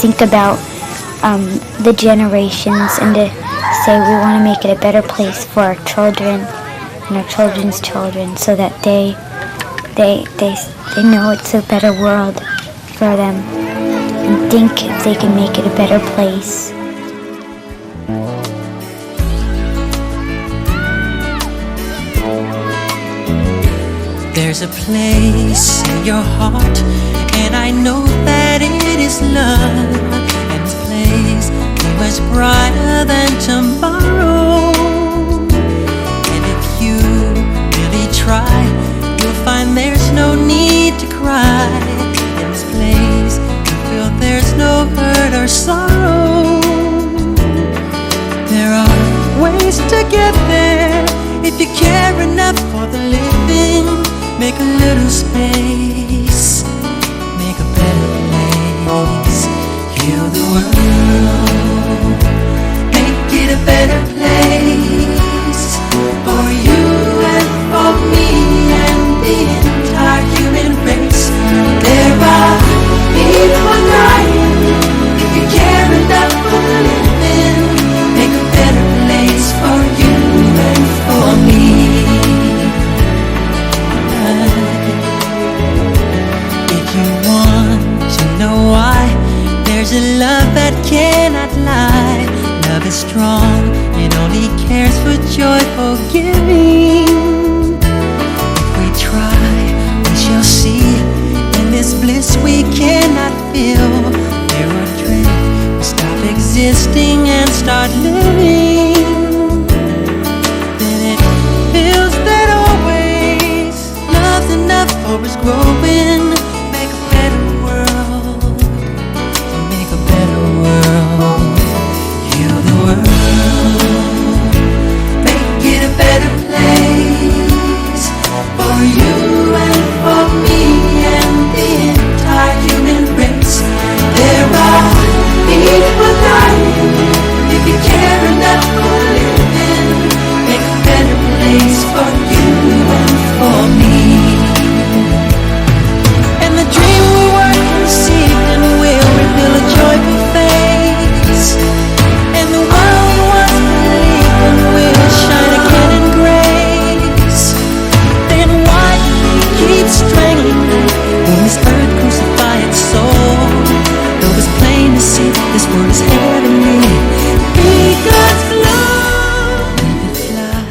think about the generations and to say we want to make it a better place for our children and our children's children, so that they know it's a better world for them and think if they can make it a better place. There's a place in your heart, and I know that it is love, and this place is much brighter than tomorrow. And if you really try, you'll find there's no need to cry. In this place, you feel there's no hurt or sorrow. There are ways to get there if you care enough for the living. Make a little space, make a better place. Heal the world, make it a better place for you and for me and the entire human race. There are people dying. If you care enough for the living, make a better place for you and for me. If you want to know why, there's a love that cannot lie. Love is strong, it only cares for joyful giving. If we try, we shall see. In this bliss we cannot feel, there will dream, we stop existing and start living. Then it feels that always love's enough for us growing. Make a better world, make a better world. Heal the world, make it a better place for you and for me and the entire human race. There are people dying. If you care enough for living, make a better place for you and for me. And the dream we work and seek and will reveal a joyful face. And the world once believed and will shine again in grace. Then why do we keep strangling when this earth crucify its soul? Though it's plain to see this world is heavenly, be God's love, make it fly.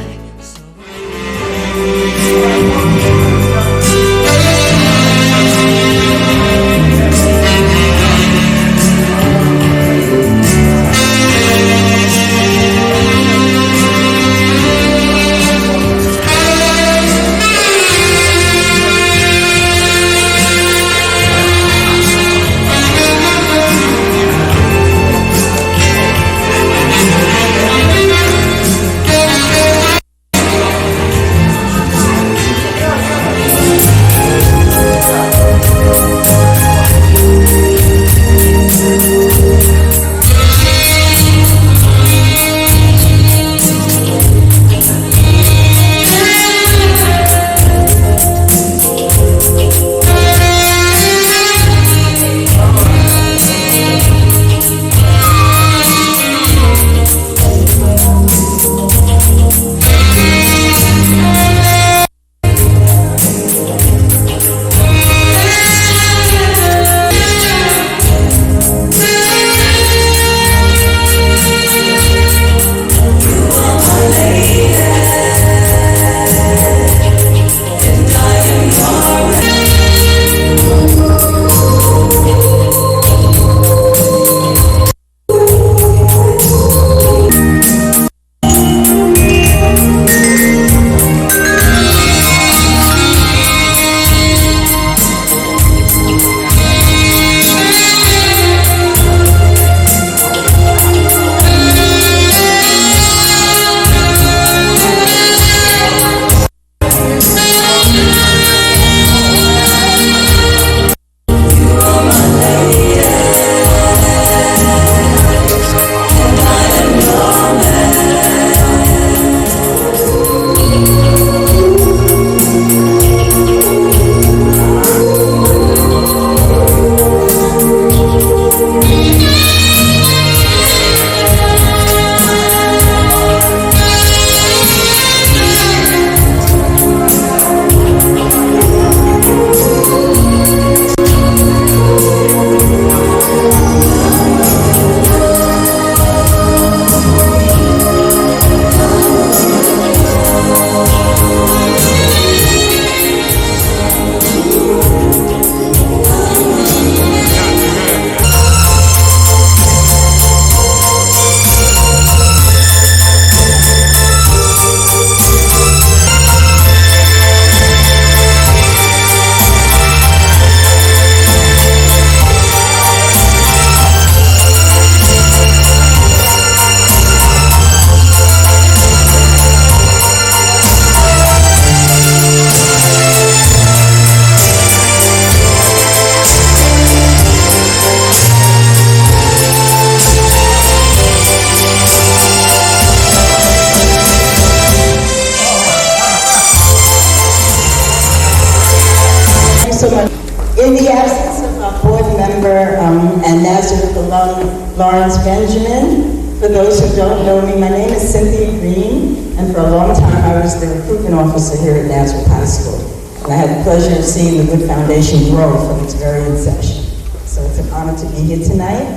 and Nazareth alum Lawrence Benjamin. For those who don't know me, my name is Cynthia Green, and for a long time I was the recruitment officer here at Nazareth High School. And I had the pleasure of seeing the Woode Foundation grow from its very inception. So it's an honor to be here tonight,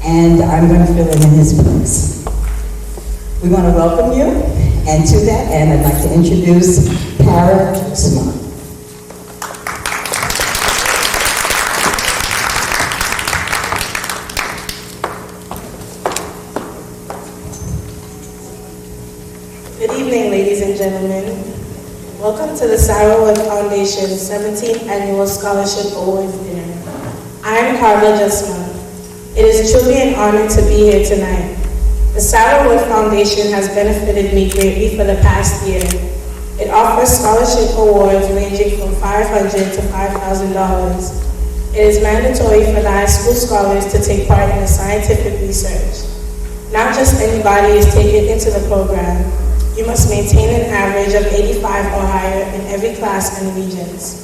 and I'm going to fill in his place. We want to welcome you, and to that end, I'd like to introduce Para Jusma. Good evening, ladies and gentlemen. Welcome to the Sarah Woode Foundation's 17th Annual Scholarship Awards Dinner. I am Carla Jusma. It is truly an honor to be here tonight. The Sarah Woode Foundation has benefited me greatly for the past year. It offers scholarship awards ranging from $500 to $5,000. It is mandatory for the high school scholars to take part in the scientific research. Not just anybody is taken into the program. You must maintain an average of 85 or higher in every class and regions.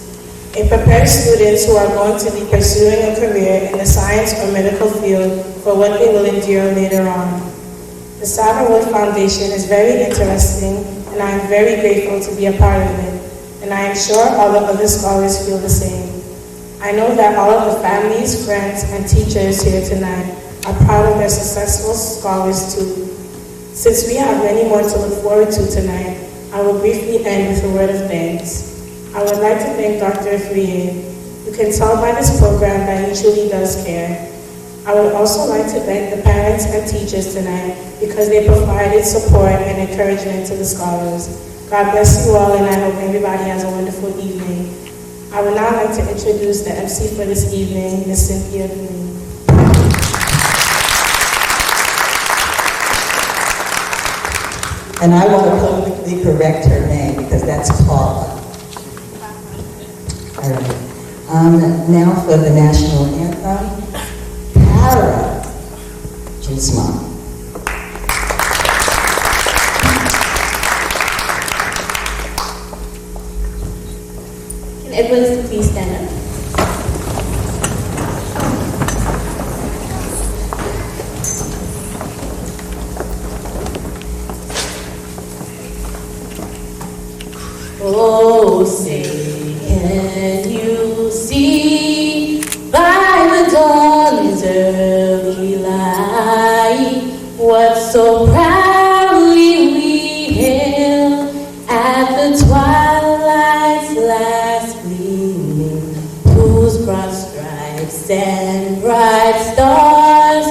It prepares students who are going to be pursuing a career in the science or medical field for what they will endure later on. The Sarah Woode Foundation is very interesting, and I am very grateful to be a part of it, and I am sure all the other scholars feel the same. I know that all of the families, friends, and teachers here tonight are proud of their successful scholars too. Since we have many more to look forward to tonight, I will briefly end with a word of thanks. I would like to thank Dr. Frier. You can tell by this program that he truly does care. I would also like to thank the parents and teachers tonight because they provided support and encouragement to the scholars. God bless you all, and I hope everybody has a wonderful evening. I would now like to introduce the MC for this evening, Ms. Cynthia Green. And I want to publicly correct her name because that's Paula. All right. Now for the national anthem, Para Jusma. Can everyone please stand up? Oh, say, can you see by the dawn's early light what so proudly we hailed at the twilight's last gleaming, whose broad stripes and bright stars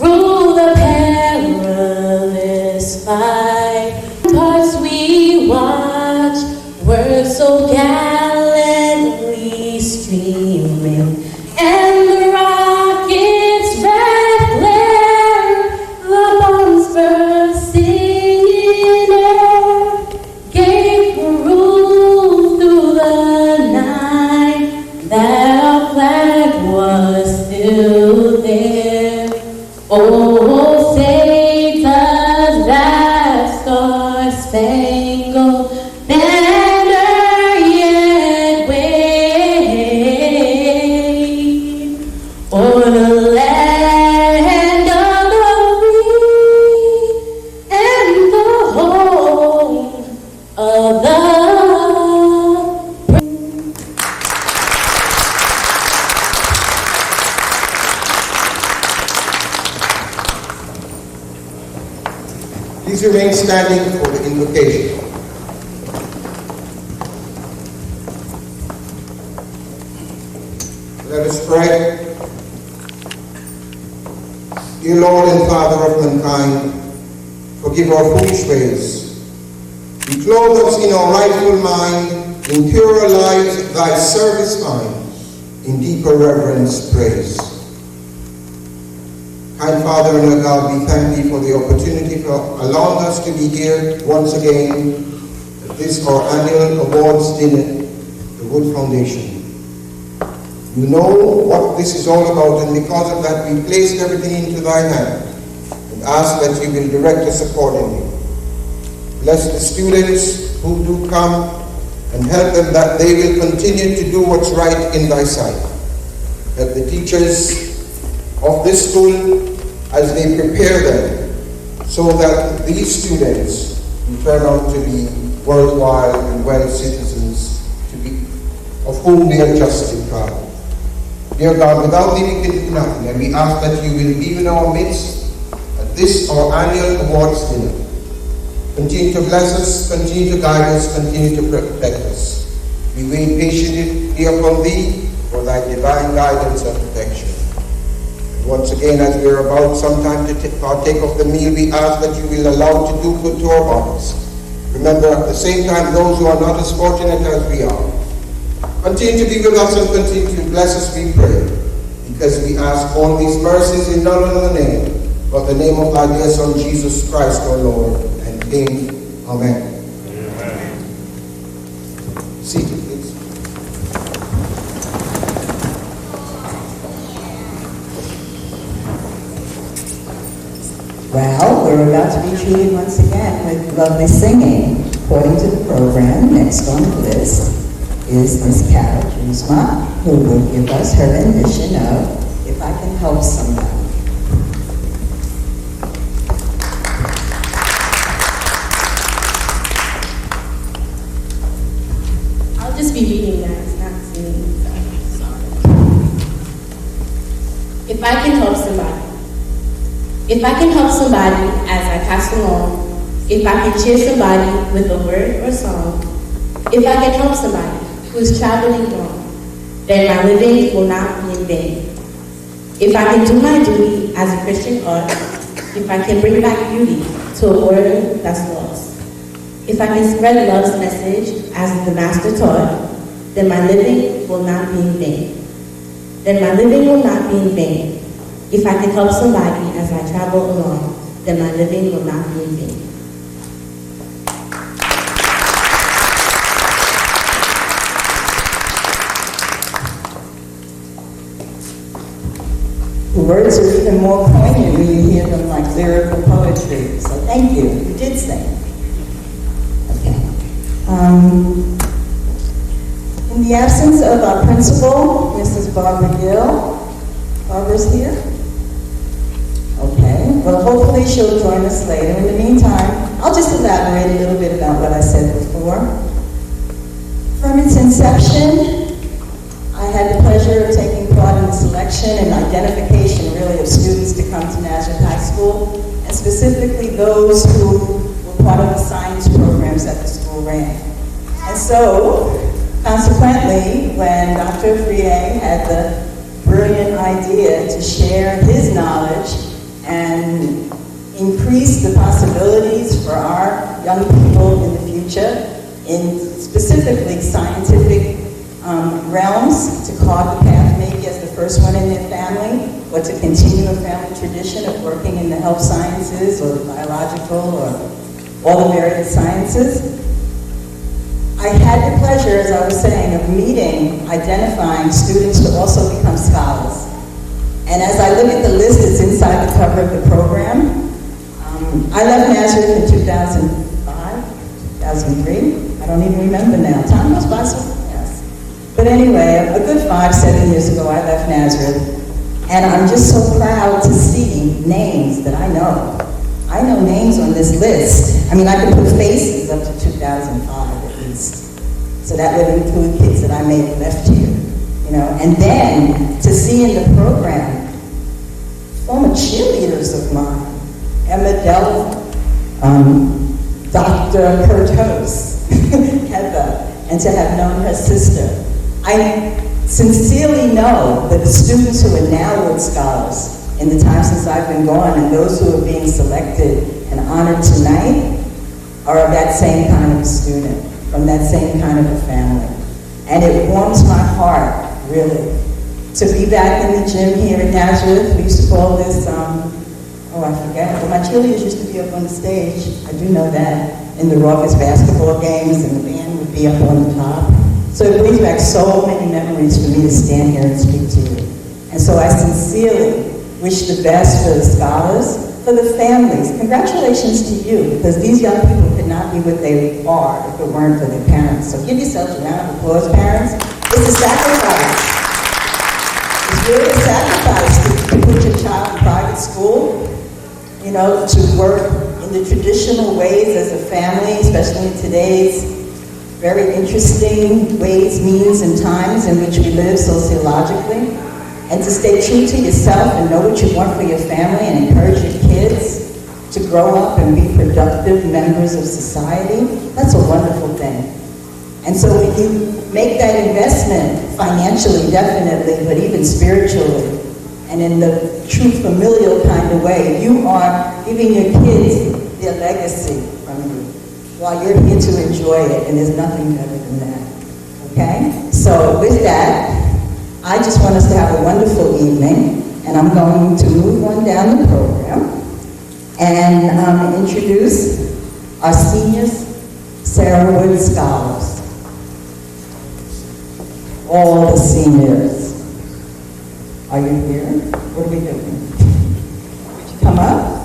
rule the perilous fight. Parts we watch were so gallantly streaming, and the rockets' red glare, the bombs bursting in air, gave proof through the night that our flag was still there. Oh, say does that star-spangled banner yet wave o'er the land of the free and the home of the brave. Please remain standing for the invocation. Let us pray. Dear Lord and Father of mankind, forgive our foolish ways. Be clothed us in our rightful mind, in purer light thy service finds, in deeper reverence praise. Kind Father and our God, we thank thee for the opportunity for allowing us to be here once again at this our annual awards dinner, the Woode Foundation. You know what this is all about, and because of that we placed everything into thy hand and ask that you will direct us accordingly. Bless the students who do come and help them that they will continue to do what's right in thy sight. Help the teachers of this school as they prepare them so that these students will turn out to be worthwhile and well citizens of whom they are justly proud. Dear God, without leaving it to nothing, and we ask that you will be in our midst at this, our annual awards dinner. Continue to bless us, continue to guide us, continue to protect us. We wait patiently upon thee for thy divine guidance and protection. And once again, as we are about sometime to partake of the meal, we ask that you will allow to do good to our bodies. Remember at the same time those who are not as fortunate as we are. Continue to be with us and continue to bless us, we pray, because we ask all these mercies in none other name, but the name of thy dear Son, Jesus Christ, our Lord and King. Amen. Amen. Seated, please. Well, we're about to be treated once again with lovely singing. According to the program, next on the list is Miss Carol Drusma, who will give us her rendition of If I Can Help Somebody. I'll just be reading that, it's not singing. If I can help somebody. If I can help somebody as I pass along, if I can cheer somebody with a word or song, if I can help somebody who is traveling wrong, then my living will not be in vain. If I can do my duty as a Christian ought, if I can bring back beauty to a world that's lost, if I can spread love's message as the Master taught, then my living will not be in vain. Then my living will not be in vain. If I can help somebody as I travel along, then my living will not be in vain. The words are even more poignant when you hear them like lyrical poetry. So thank you. You did sing. Okay. In the absence of our principal, Mrs. Barbara Gill, Barbara's here? Okay. Well, hopefully she'll join us later. In the meantime, I'll just elaborate a little bit about what I said before. From its inception, I had the pleasure of taking part in the selection and identification, really, of students to come to Nazareth High School, and specifically those who were part of the science programs that the school ran. And so, consequently, when Dr. Frier had the brilliant idea to share his knowledge and increase the possibilities for our young people in the future, in specifically scientific realms, to carve the path maybe as the first one in their family, or to continue a family tradition of working in the health sciences or the biological or all the various sciences. I had the pleasure, as I was saying, of meeting, identifying students to also become scholars. And as I look at the list that's inside the cover of the program, I left Nazareth in 2005, 2003. I don't even remember now. Time goes by so fast. But anyway, a good 5-7 years ago, I left Nazareth. And I'm just so proud to see names that I know. I know names on this list. I mean, I can put faces up to 2005 at least. So that would include kids that I may have left here, you know. And then to see in the program former cheerleaders of mine, Emma Della, Dr. Kurt Host, Heather, and to have known her sister. I sincerely know that the students who are now Rhodes Scholars in the time since I've been gone, and those who are being selected and honored tonight, are of that same kind of a student, from that same kind of a family. And it warms my heart, really, to be back in the gym here at Nazareth. We used to call this, I forget, but my cheerleaders used to be up on the stage, I do know that, in the raucous basketball games, and the band would be up on the top. So it brings back so many memories for me to stand here and speak to you. And so I sincerely wish the best for the scholars, for the families. Congratulations to you, because these young people could not be what they are if it weren't for their parents. So give yourselves a round of applause, parents. It's a sacrifice. It's really a sacrifice to put your child in private school, you know, to work in the traditional ways as a family, especially in today's very interesting ways, means, and times in which we live sociologically, and to stay true to yourself and know what you want for your family and encourage your kids to grow up and be productive members of society, that's a wonderful thing. And so when you make that investment, financially definitely, but even spiritually, and in the true familial kind of way, you are giving your kids their legacy from you, while you're here to enjoy it, and there's nothing better than that, okay? So with that, I just want us to have a wonderful evening, and I'm going to move on down the program and introduce our seniors, Sarah Woode Scholars. All the seniors. Are you here? What are we doing? Would you come up?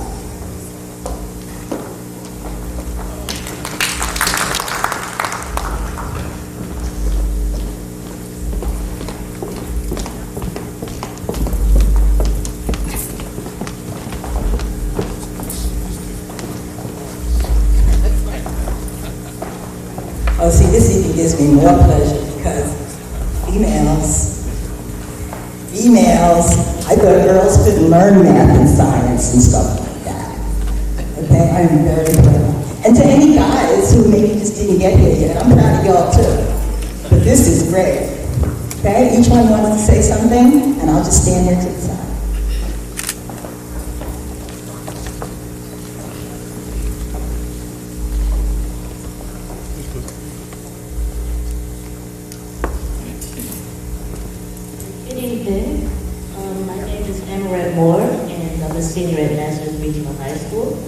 Oh, see, this even gives me more pleasure because females, I thought girls couldn't learn math and science and stuff like that. Okay, I am very proud. And to any guys who maybe just didn't get here yet, I'm proud of y'all too. But this is great. Okay, each one wants to say something, and I'll just stand here to the side. Senior at Nazareth Regional High School,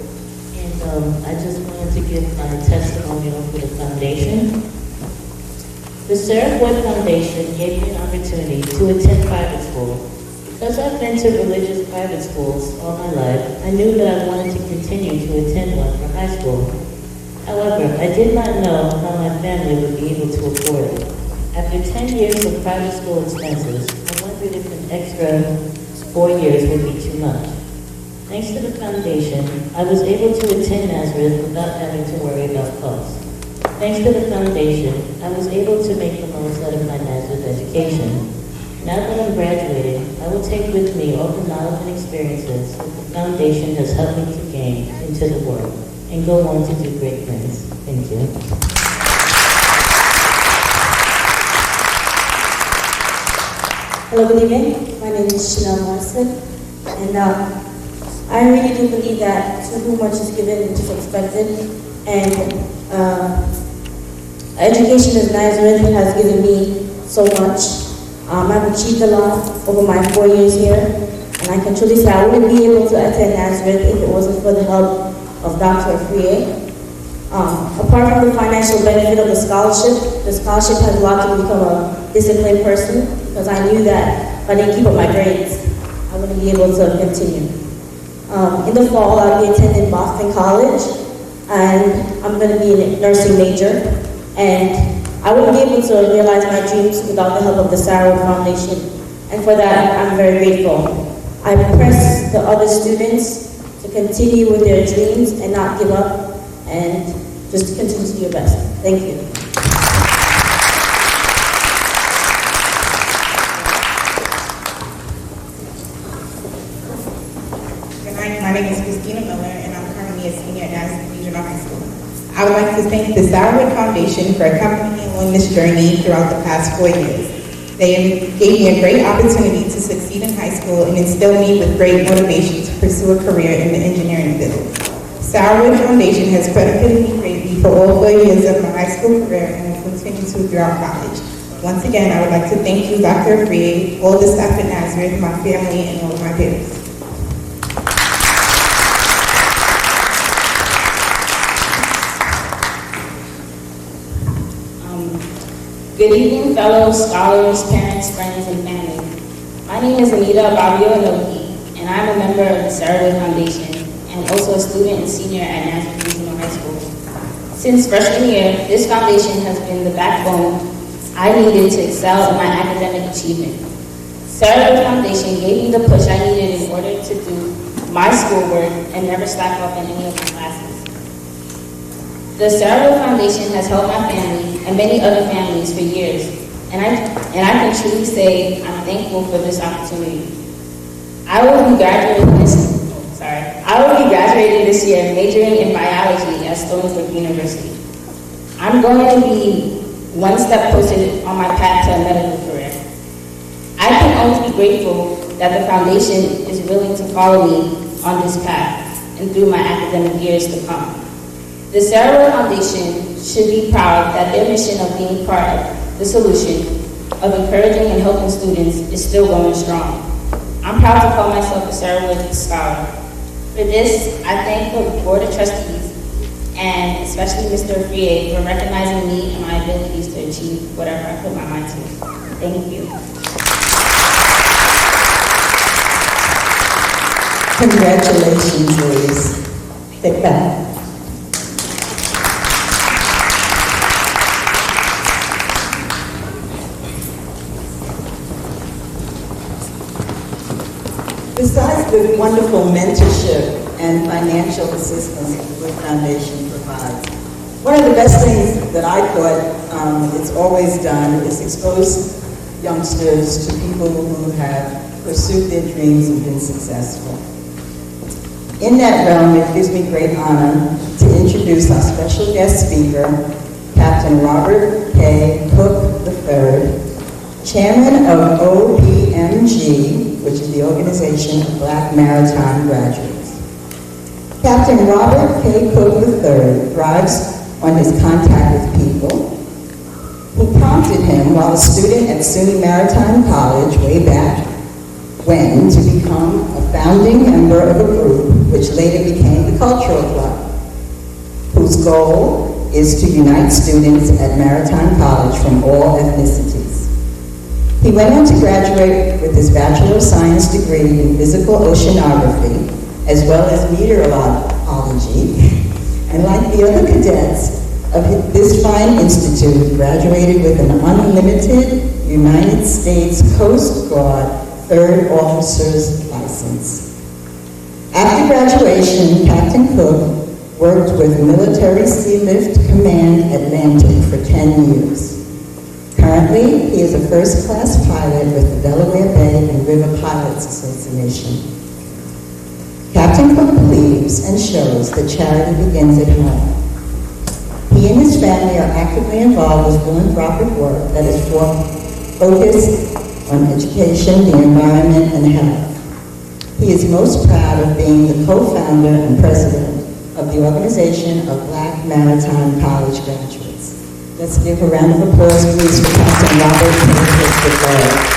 and I just wanted to give my testimonial for the foundation. The Sarah Woode Foundation gave me an opportunity to attend private school. Because I've been to religious private schools all my life, I knew that I wanted to continue to attend one for high school. However, I did not know how my family would be able to afford it. After 10 years of private school expenses, I wondered if an extra 4 years would be too much. Thanks to the foundation, I was able to attend Nazareth without having to worry about costs. Thanks to the foundation, I was able to make the most out of my Nazareth education. Now that I'm graduating, I will take with me all the knowledge and experiences that the foundation has helped me to gain into the world and go on to do great things. Thank you. Hello, good evening. My name is Chanel Morrison, and I really do believe that to whom much is given, much is expected, and education at Nazareth has given me so much. I've achieved a lot over my 4 years here, and I can truly say I wouldn't be able to attend Nazareth if it wasn't for the help of Dr. Afriye. Apart from the financial benefit of the scholarship has allowed me to become a disciplined person, because I knew that if I didn't keep up my grades, I wouldn't be able to continue. In the fall, I'll be attending Boston College, and I'm going to be a nursing major, and I wouldn't be able to realize my dreams without the help of the Sarah Woode Foundation, and for that, I'm very grateful. I press the other students to continue with their dreams and not give up, and just continue to do your best. Thank you. My name is Christina Miller, and I'm currently a senior at Nazareth Regional High School. I would like to thank the Sarah Woode Foundation for accompanying me on this journey throughout the past 4 years. They gave me a great opportunity to succeed in high school and instilled me with great motivation to pursue a career in the engineering field. Sarah Woode Foundation has benefited me greatly for all 4 years of my high school career and will continue to throughout college. Once again, I would like to thank you, Dr. Afriye, all the staff at Nazareth, my family, and all of my parents. Good evening, fellow scholars, parents, friends, and family. My name is Anita Babio Inoki, and I'm a member of the Sarah Woode Foundation, and also a student and senior at Nazareth Regional High School. Since freshman year, this foundation has been the backbone I needed to excel in my academic achievement. Sarah Foundation gave me the push I needed in order to do my schoolwork and never slack off in any of my classes. The Sarah Foundation has helped my family and many other families for years, and I can truly say I'm thankful for this opportunity. I will be graduating this year majoring in biology at Stony Brook University. I'm going to be one step closer on my path to a medical career. I can only be grateful that the foundation is willing to follow me on this path and through my academic years to come. The Sarah Foundation should be proud that their mission of being part of the solution of encouraging and helping students is still going strong. I'm proud to call myself a Sarah Woode Scholar. For this, I thank the Board of Trustees and especially Mr. Frier for recognizing me and my abilities to achieve whatever I put my mind to. Thank you. Congratulations, ladies. Take that. Besides the wonderful mentorship and financial assistance the Woode Foundation provides, one of the best things that I thought it's always done is expose youngsters to people who have pursued their dreams and been successful. In that realm, it gives me great honor to introduce our special guest speaker, Captain Robert K. Cook III, Chairman of OPMG, which is the Organization of Black Maritime Graduates. Captain Robert K. Cook III thrives on his contact with people, who prompted him while a student at SUNY Maritime College way back when to become a founding member of a group which later became the Cultural Club, whose goal is to unite students at Maritime College from all ethnicities. He went on to graduate with his Bachelor of Science degree in Physical Oceanography, as well as Meteorology, and like the other cadets of this fine institute, graduated with an unlimited United States Coast Guard Third Officer's License. After graduation, Captain Cook worked with Military Sealift Command Atlantic for 10 years. Currently, he is a first-class pilot with the Delaware Bay and River Pilots Association. Captain Cook believes and shows that charity begins at home. He and his family are actively involved with philanthropic work that is focused on education, the environment, and health. He is most proud of being the co-founder and president of the Organization of Black Maritime College Graduates. Let's give a round of applause, please, for Captain Robert K. Cook III.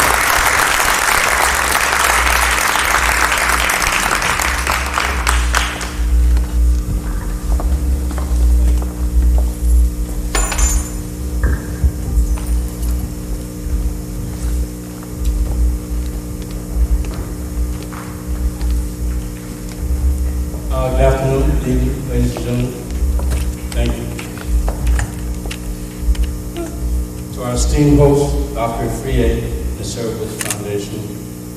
Good afternoon, good evening, ladies and gentlemen. Thank you. To our esteemed host, Dr. Frier, the Sarah Woode Foundation,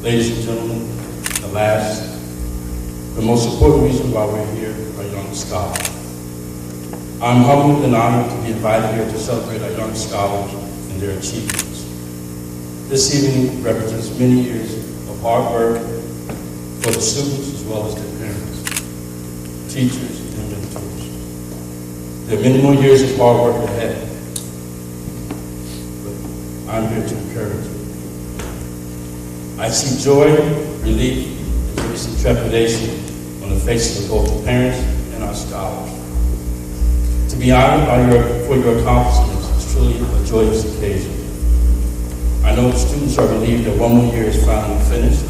ladies and gentlemen, the last, the most important reason why we're here are young scholars. I'm humbled and honored to be invited here to celebrate our young scholars and their achievements. This evening represents many years of hard work for the students as well as their parents, teachers, and mentors. There are many more years of hard work ahead, but I'm here to encourage you. I see joy, relief, and maybe some trepidation on the faces of both the parents and our scholars. To be honored for your accomplishments is truly a joyous occasion. I know the students are relieved that one more year is finally finished.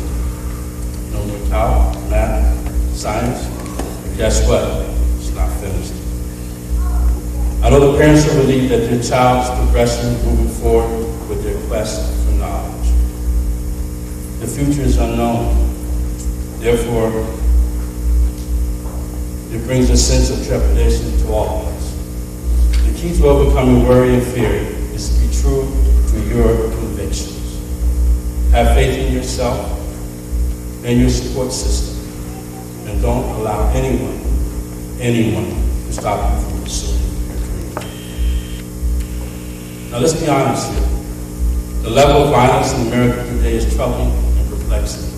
No more calc, math, science. Guess what? It's not finished. I know the parents are relieved that their child's progression moving forward with their quest for knowledge. The future is unknown. Therefore, it brings a sense of trepidation to all of us. The key to overcoming worry and fear is to be true to your convictions. Have faith in yourself and your support system, and don't allow anyone to stop you from pursuing your dream. Now let's be honest here. The level of violence in America today is troubling and perplexing.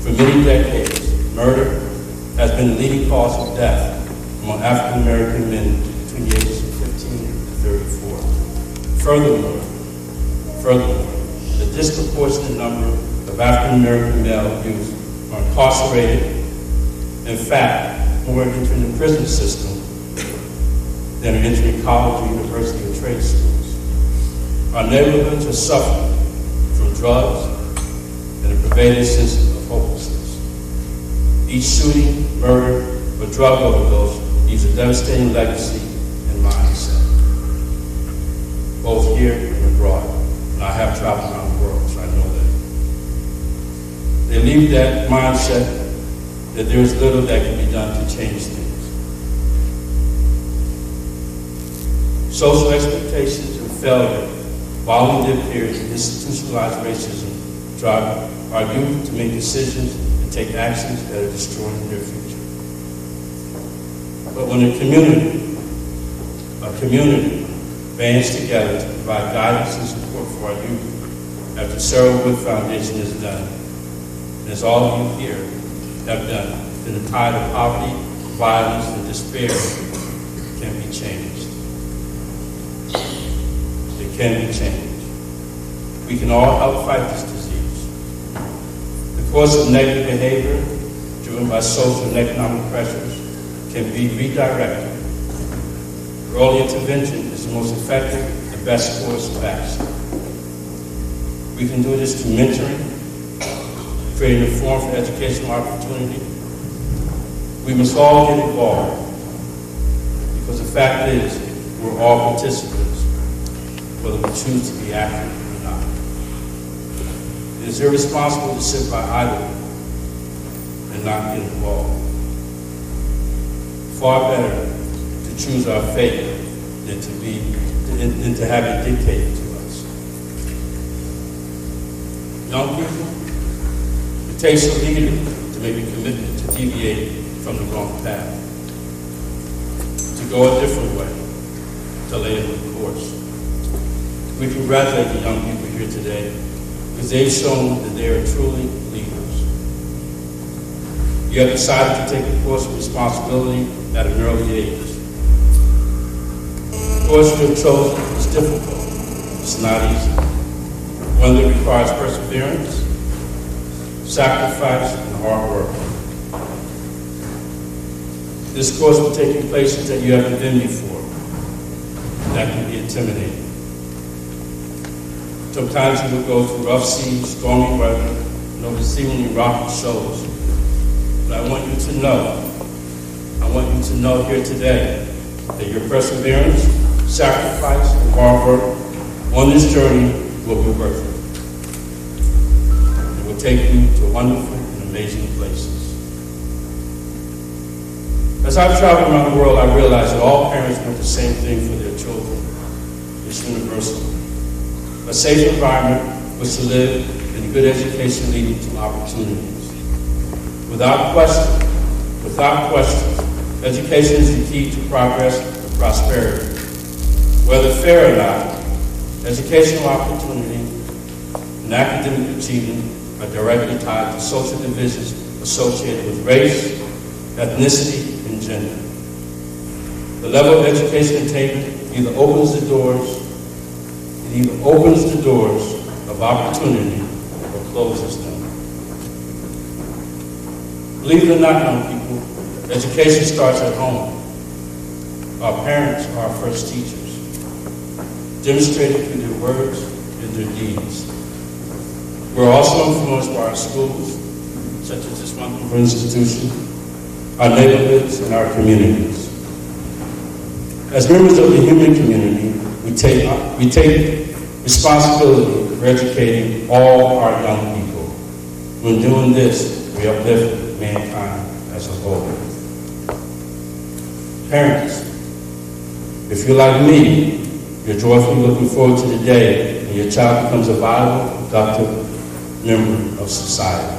For many decades, murder has been the leading cause of death among African American men between the ages of 15 and 34. Furthermore, the disproportionate number of African American male youth are incarcerated. In fact, more are entering the prison system than are entering college or university or trade schools. Our neighborhoods are suffering from drugs and a pervading sense of hopelessness. Each shooting, murder, or drug overdose leaves a devastating legacy and mindset, both here and abroad. And I have traveled around the world, so I know that. They leave that mindset that there is little that can be done to change things. Social expectations and failure, following their peers, and institutionalized racism drive our youth to make decisions and take actions that are destroying their future. But when a community bands together to provide guidance and support for our youth, after Sarah Woode Foundation is done, and as all of you here have done, then the tide of poverty, violence, and despair can be changed. It can be changed. We can all help fight this disease. The course of negative behavior, driven by social and economic pressures, can be redirected. Early intervention is the most effective and best course of action. We can do this through mentoring, creating a forum for educational opportunity. We must all get involved, because the fact is, we're all participants, whether we choose to be active or not. It is irresponsible to sit by idly and not get involved. Far better to choose our fate than to have it dictated to us. Young people, it takes a leader to make a commitment to deviate from the wrong path, to go a different way, to lay a new course. We congratulate the young people here today because they've shown that they are truly leaders. You have decided to take a course of responsibility at an early age. The course you have chosen is difficult. It's not easy. One that requires perseverance, sacrifice, and hard work. This course will take you places that you haven't been before. That can be intimidating. Sometimes you will go through rough seas, stormy weather, and over seemingly rocky shoals. But I want you to know here today that your perseverance, sacrifice, and hard work on this journey will be worth it. It will take you to wonderful and amazing places. As I've traveled around the world, I realized that all parents want the same thing for their children. It's universal. A safe environment was to live and a good education leading to opportunities. Without question, education is the key to progress and prosperity. Whether fair or not, educational opportunity and academic achievement are directly tied to social divisions associated with race, ethnicity, and gender. The level of education attainment either opens the doors of opportunity or closes them. Believe it or not, young people, education starts at home. Our parents are our first teachers, demonstrated through their words and their deeds. We're also influenced by our schools, such as this wonderful institution, our neighborhoods, and our communities. As members of the human community, we take responsibility for educating all our young people. When doing this, we uplift mankind as a whole. Parents, if you're like me, you're joyfully looking forward to the day when your child becomes a viable, productive, member of society.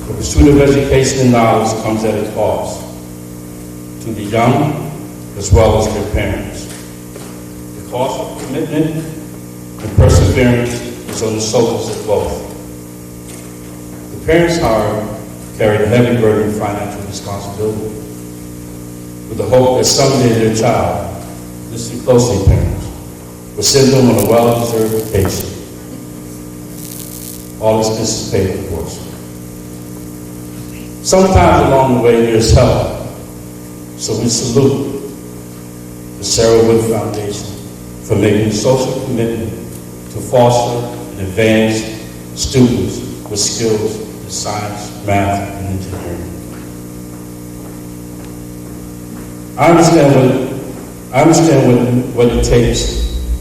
The pursuit of education and knowledge comes at a cost to the young as well as their parents. The cost of commitment and perseverance is on the shoulders of both. The parents, however, carry the heavy burden of financial responsibility with the hope that someday their child, listen closely parents, will send them on a well-deserved vacation. All expenses paid, of course. Sometimes along the way there's help, so we salute the Sarah Woode Foundation for making a social commitment to foster and advance students with skills in science, math, and engineering. I understand what it takes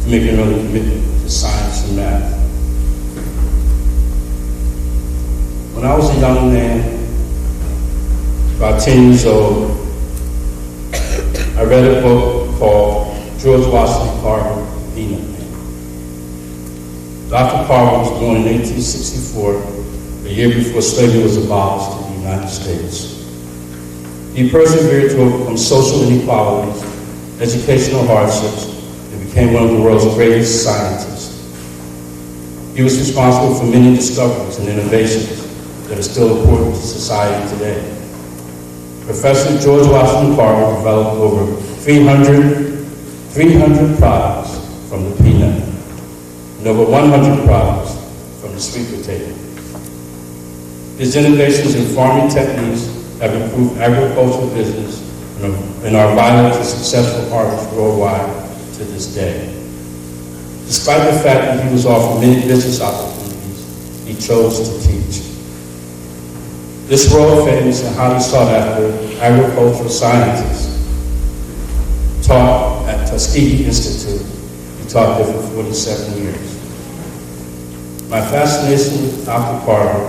to make an early commitment to science and math. When I was a young man, about 10 years old, I read a book called George Washington Carver, Peanut Man. Dr. Carver was born in 1864, a year before slavery was abolished in the United States. He persevered to overcome social inequalities, educational hardships, and became one of the world's greatest scientists. He was responsible for many discoveries and innovations that are still important to society today. Professor George Washington Carver developed over 300 products from the peanut and over 100 products from the sweet potato. His innovations in farming techniques have improved agricultural business and are vital to successful harvests worldwide to this day. Despite the fact that he was offered many business opportunities, he chose to teach. This world-famous and highly sought-after agricultural scientist taught at Tuskegee Institute. He taught there for 47 years. My fascination with Dr. Carver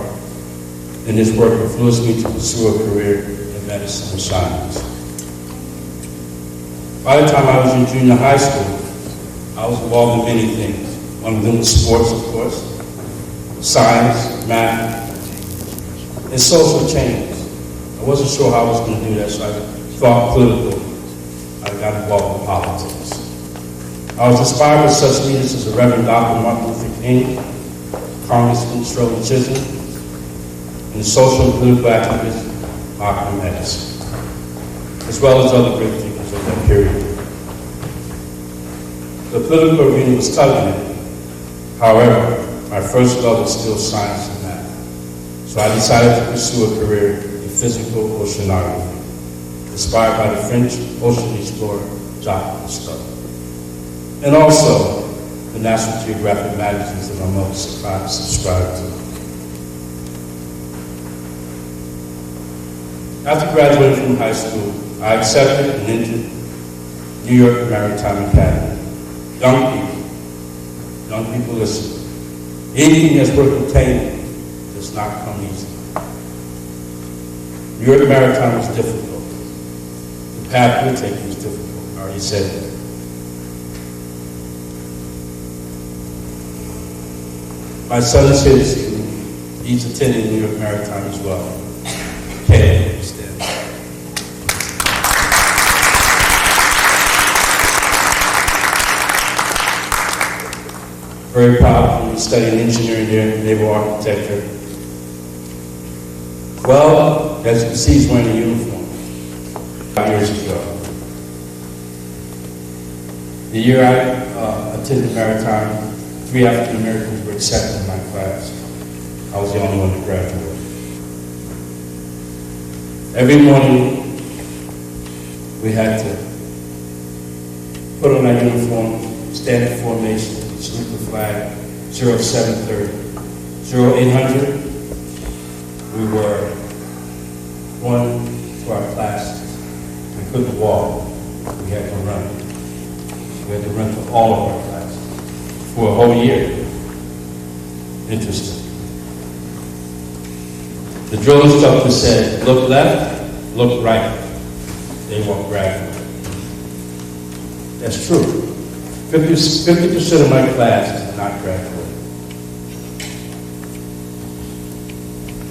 and his work influenced me to pursue a career in medicine and science. By the time I was in junior high school, I was involved in many things. One of them was sports, of course, science, math, and social change. I wasn't sure how I was going to do that, so I thought political. I got involved in politics. I was inspired by such leaders as the Reverend Dr. Martin Luther King, Congressman Shirley Chisholm, and the social and political activist Malcolm X, as well as other great thinkers of that period. The political arena was turbulent. However, my first love was still science and math. So I decided to pursue a career in physical oceanography, inspired by the French ocean explorer Jacques Cousteau, and also the National Geographic magazines that my mother subscribed to. After graduating from high school, I accepted and entered New York Maritime Academy. Young people listen. Anything that's worth obtaining does not come easy. New York Maritime was difficult. The path we're taking is difficult. I already said that. My son is here this evening. He's attending New York Maritime as well. Okay, stand. Very proud. He's studying engineering there, naval architecture. Well, as you can see, he's wearing a uniform 5 years ago. The year I attended Maritime, 3 African Americans were accepted in my class. I was the only one to graduate. Every morning, we had to put on our uniform, stand in formation, salute the flag, 0730. 0800, we were going to our classes. We couldn't walk. We had to run. We had to run to all of our classes for a whole year. Interesting. The drill instructor said, look left, look right. They walk right. That's true. 50% of my class did not graduate.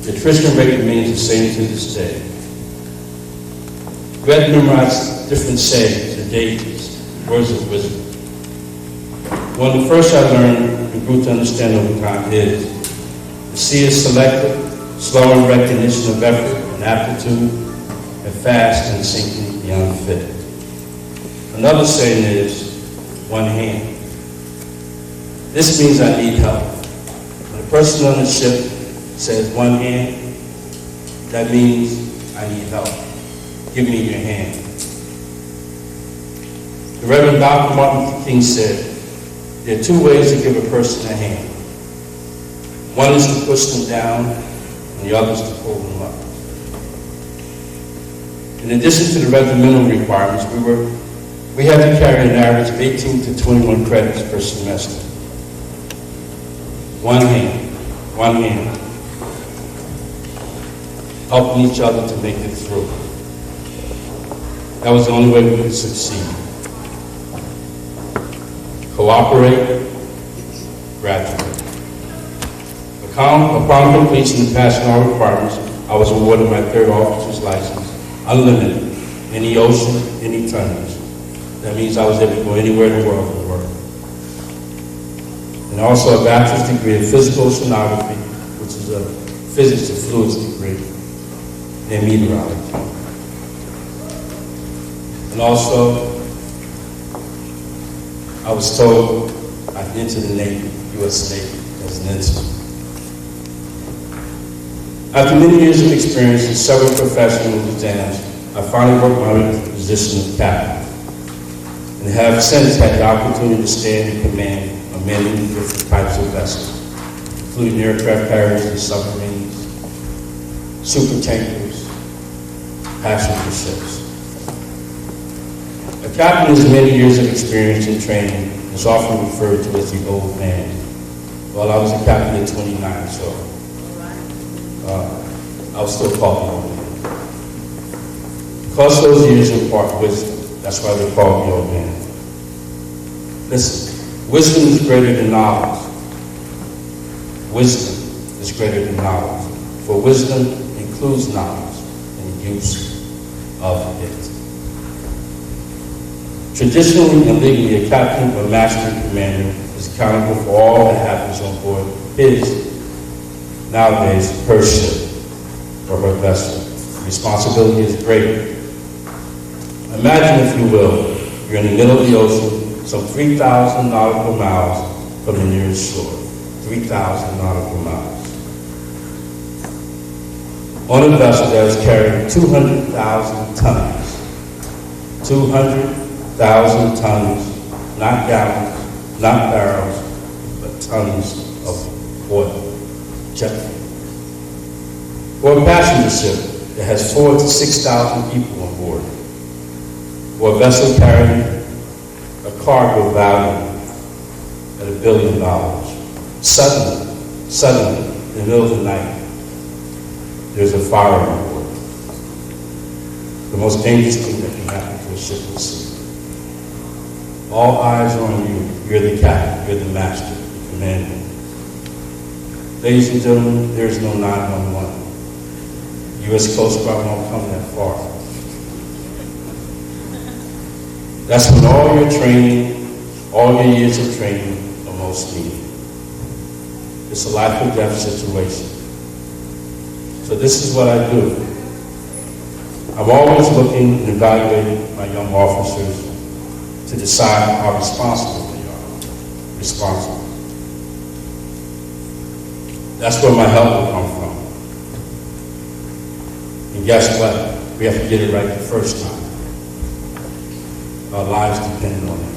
The attrition rate remains the same to this day. We had to memorize different sayings and deities, words of wisdom. One of the first I learned and grew to understand over time is the sea is selective, slow in recognition of effort and aptitude, and fast in sinking the unfit. Another saying is one hand. This means I need help. When a person on the ship says one hand, that means I need help. Give me your hand. The Reverend Dr. Martin Luther King said, there are two ways to give a person a hand. One is to push them down, and the other is to pull them up. In addition to the regimental requirements, we had to carry an average of 18 to 21 credits per semester. One hand. Helping each other to make it through. That was the only way we could succeed. Cooperate, graduate. Upon completion and passing all requirements, I was awarded my third officer's license, unlimited, any ocean, any tonnage. That means I was able to go anywhere in the world for work. And also a bachelor's degree in physical oceanography, which is a physics of fluids degree, and meteorology. And also, I was told I'd enter the Navy, U.S. Navy, as an ensign. After many years of experience in several professional exams, I finally worked my way to the position of captain, and have since had the opportunity to stand in command of many different types of vessels, including aircraft carriers and submarines, supertankers, passenger ships. A captain has many years of experience in training and is often referred to as the old man. Well, I was a captain at 29, so I was still called the old man. Because those years impart wisdom, that's why they call me old man. Listen, wisdom is greater than knowledge. Wisdom is greater than knowledge. For wisdom includes knowledge and use of it. Traditionally and legally, a captain or master commander is accountable for all that happens on board his, nowadays, her ship or her vessel. The responsibility is greater. Imagine, if you will, you're in the middle of the ocean, some 3,000 nautical miles from the nearest shore. 3,000 nautical miles. On a vessel that is carrying 200,000 tons. 200,000 tons, not gallons, not barrels, but tons of oil, jet fuel. Or a passenger ship that has 4,000 to 6,000 people on board. Or a vessel carrying a cargo value at $1 billion. Suddenly, in the middle of the night, there's a fire on board. The most dangerous thing that can happen to a ship at sea. All eyes are on you. You're the captain, you're the master, the commander. Ladies and gentlemen, there is no 911. U.S. Coast Guard won't come that far. That's when all your training, all your years of training are most needed. It's a life or death situation. So this is what I do. I'm always looking and evaluating my young officers to decide how responsible they are. Responsible. That's where my help will come from. And guess what? We have to get it right the first time. Our lives depend on it.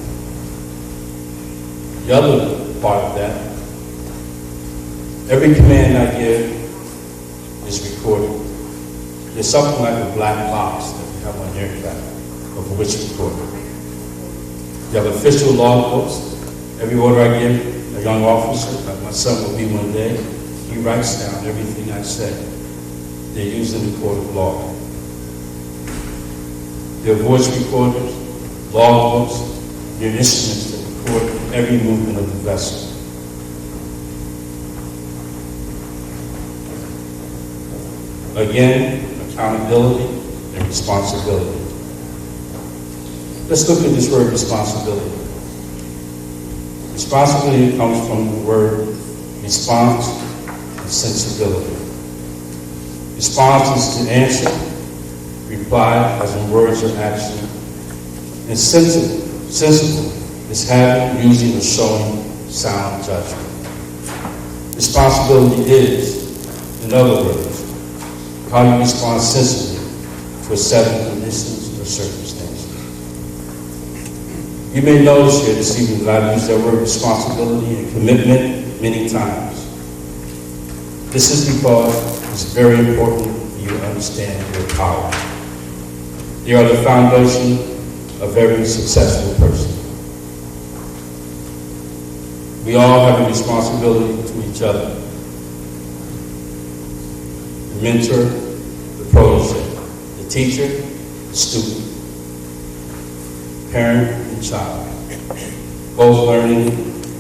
The other part of that, every command I give is recorded. There's something like a black box that we have on aircraft over which to record. You have official logbooks. Every order I give a young officer, like my son will be one day, he writes down everything I say. They're using the court of law. Their voice recorders, logbooks, their instruments that record every movement of the vessel. Again, accountability and responsibility. Let's look at this word responsibility. Responsibility comes from the word response and sensibility. Response is to answer, reply as in words or action, and sensible is having, using, or showing sound judgment. Responsibility is, in other words, how you respond sensibly to a set of conditions or circumstances. You may notice here this evening that I've used that word responsibility and commitment many times. This is because it's very important for you to understand your power. They are the foundation of every successful person. We all have a responsibility to each other. The mentor, the protege, the teacher, the student, parent, and child. Both learning,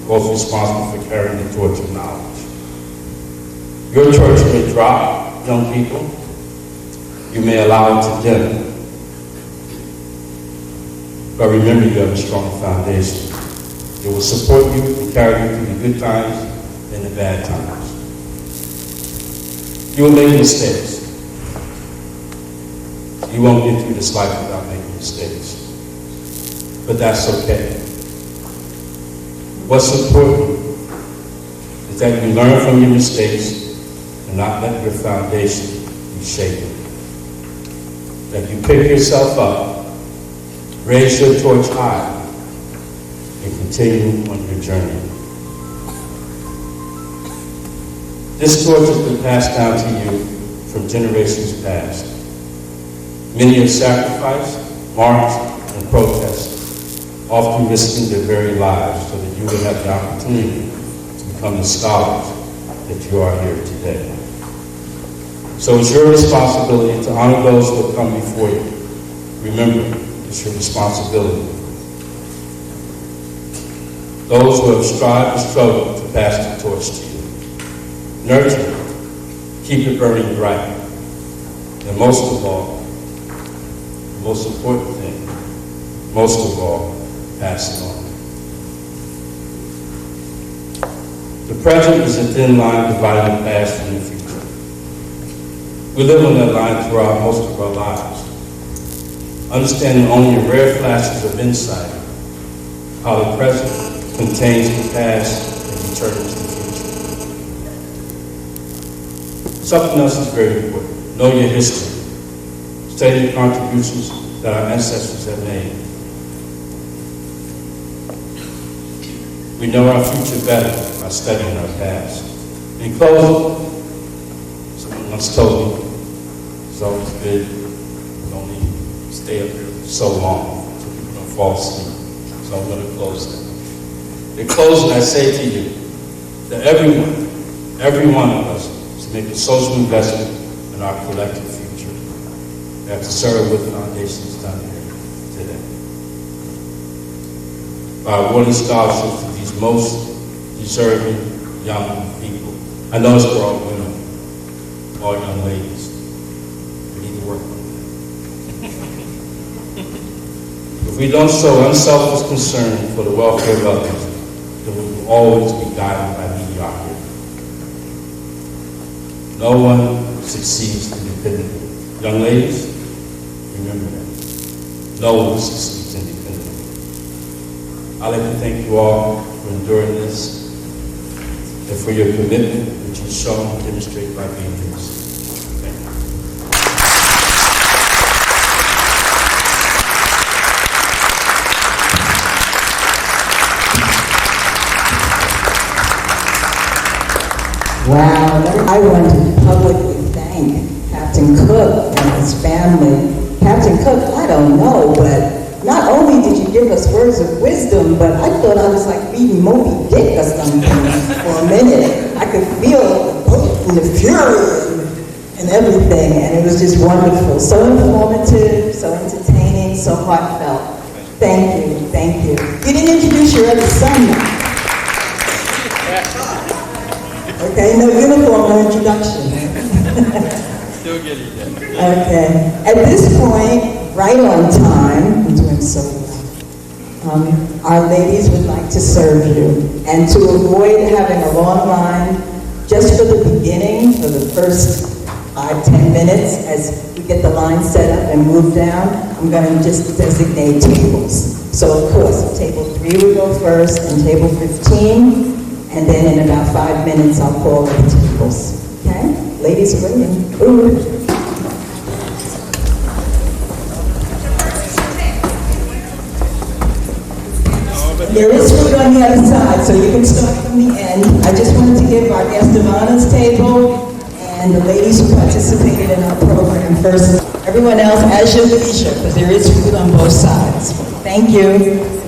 both responsible for carrying the torch of knowledge. Your torch may drop, young people. You may allow it to dim. But remember, you have a strong foundation. It will support you and carry you through the good times and the bad times. You will make mistakes. You won't get through this life without making mistakes. But that's okay. What's important is that you learn from your mistakes and not let your foundation be shaken. That you pick yourself up, raise your torch high, and continue on your journey. This torch has been passed down to you from generations past. Many have sacrificed, marched, and protested, often risking their very lives so that you would have the opportunity to become the scholars that you are here today. So it's your responsibility to honor those who have come before you. Remember, it's your responsibility. Those who have strived and struggled to pass the torch to you. Nurture it. Keep it burning bright. And most of all, the most important thing, most of all, pass it on. The present is a thin line dividing the past from the future. We live on that line throughout most of our lives, understanding only in rare flashes of insight how the present contains the past and determines the future. Something else is very important. Know your history. Study the contributions that our ancestors have made. We know our future better by studying our past. In closing, someone once told me, it's always good to only stay up here so long so people don't fall asleep. So I'm going to close that. In closing, I say to you that every one of us is make a social investment in our collective future. We have to serve what the foundation has done here today. By awarding scholarships to these most deserving young people. I know it's for all women, all young ladies. We need to work on that. If we don't show unselfish concern for the welfare of others, then we will always be guided by mediocrity. No one succeeds independently. Young ladies, remember that. No one succeeds independently. I'd like to thank you all for enduring this and for your commitment, which you've shown and demonstrated by being here. Thank you. Wow, I want to publicly thank Captain Cook and his family. Captain Cook, I don't know, but not only did you give us words of wisdom, but I thought I was like reading Moby Dick or something for a minute. I could feel the boat and the fury and everything, and it was just wonderful. So informative, so entertaining, so heartfelt. Thank you, thank you. You didn't introduce your other son now. Okay, no uniform, no introduction. Still getting there. Okay. At this point, right on time, I'm doing so well. Our ladies would like to serve you. And to avoid having a long line, just for the beginning, for the first 5-10 minutes, as we get the line set up and move down, I'm going to just designate tables. So of course, table 3 will go first, and table 15, and then in about 5 minutes, I'll call the tables. Okay? Ladies are waiting. Ooh. There is food on the other side, so you can start from the end. I just wanted to give our guest of honors table and the ladies who participated in our program first. Everyone else, as your leisure, because there is food on both sides. Thank you.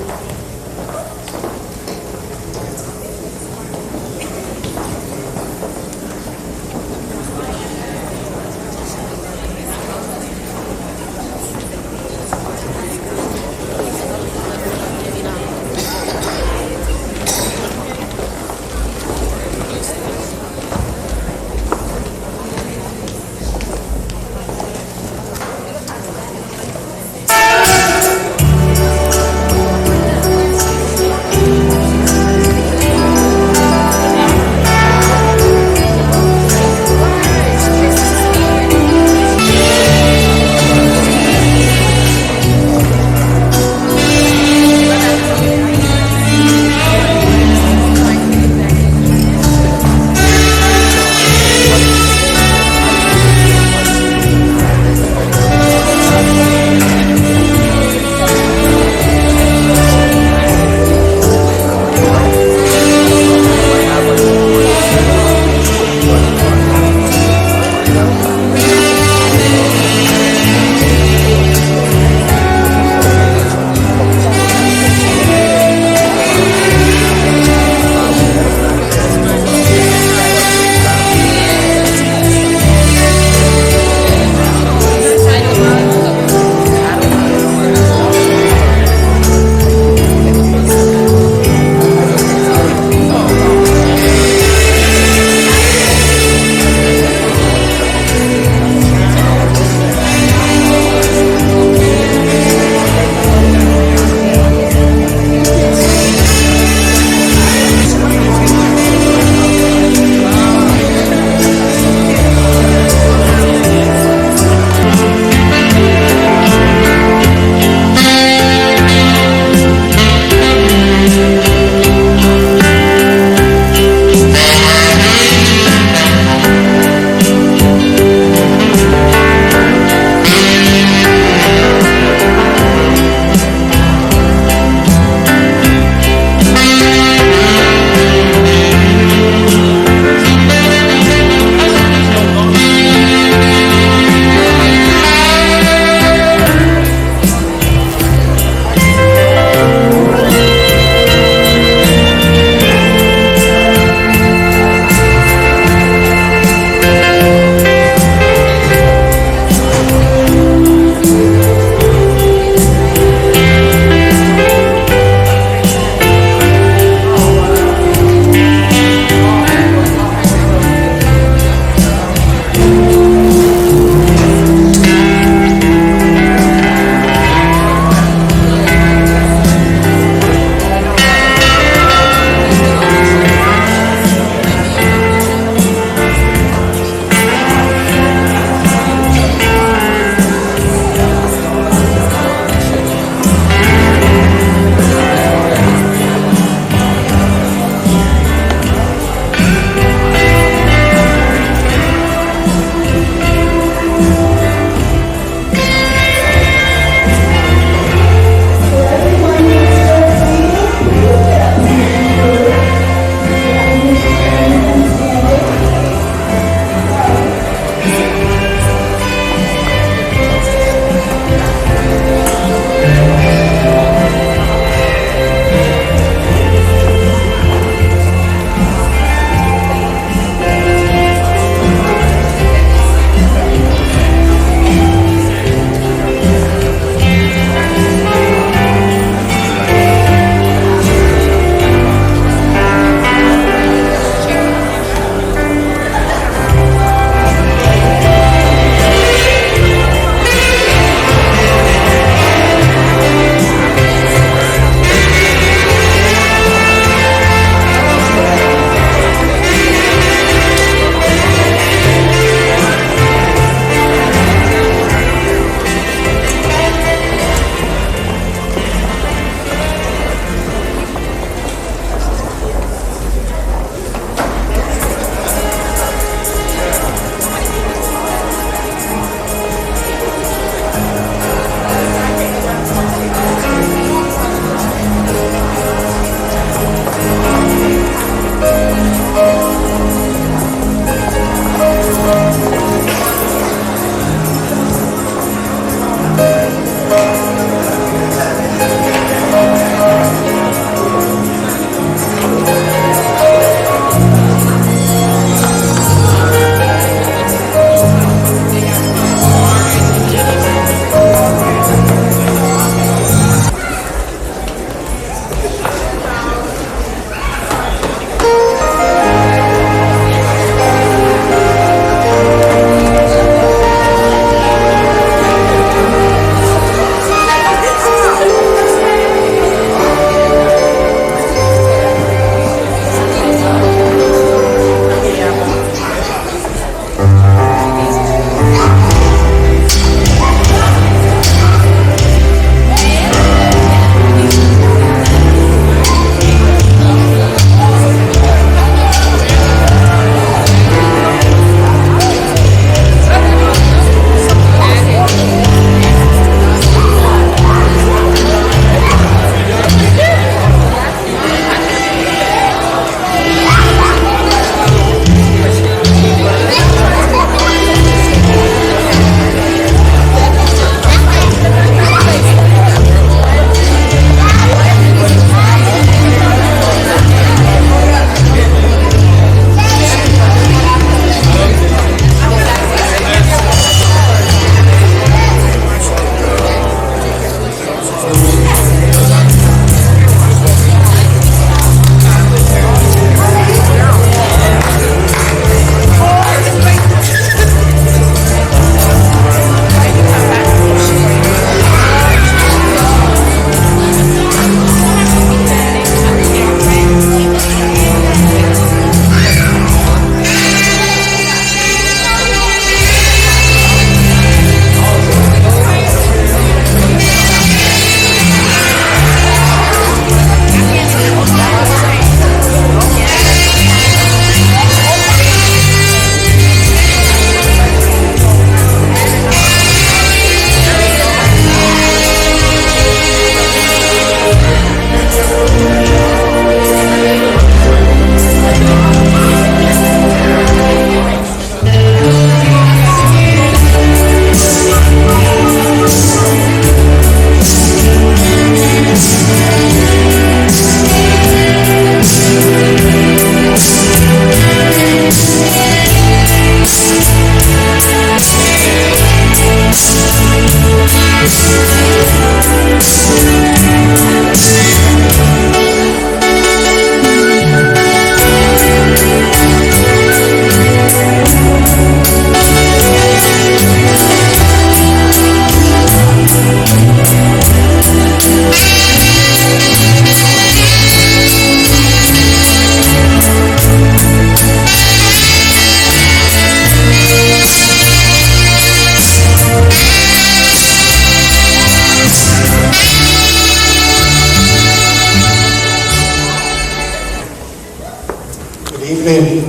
been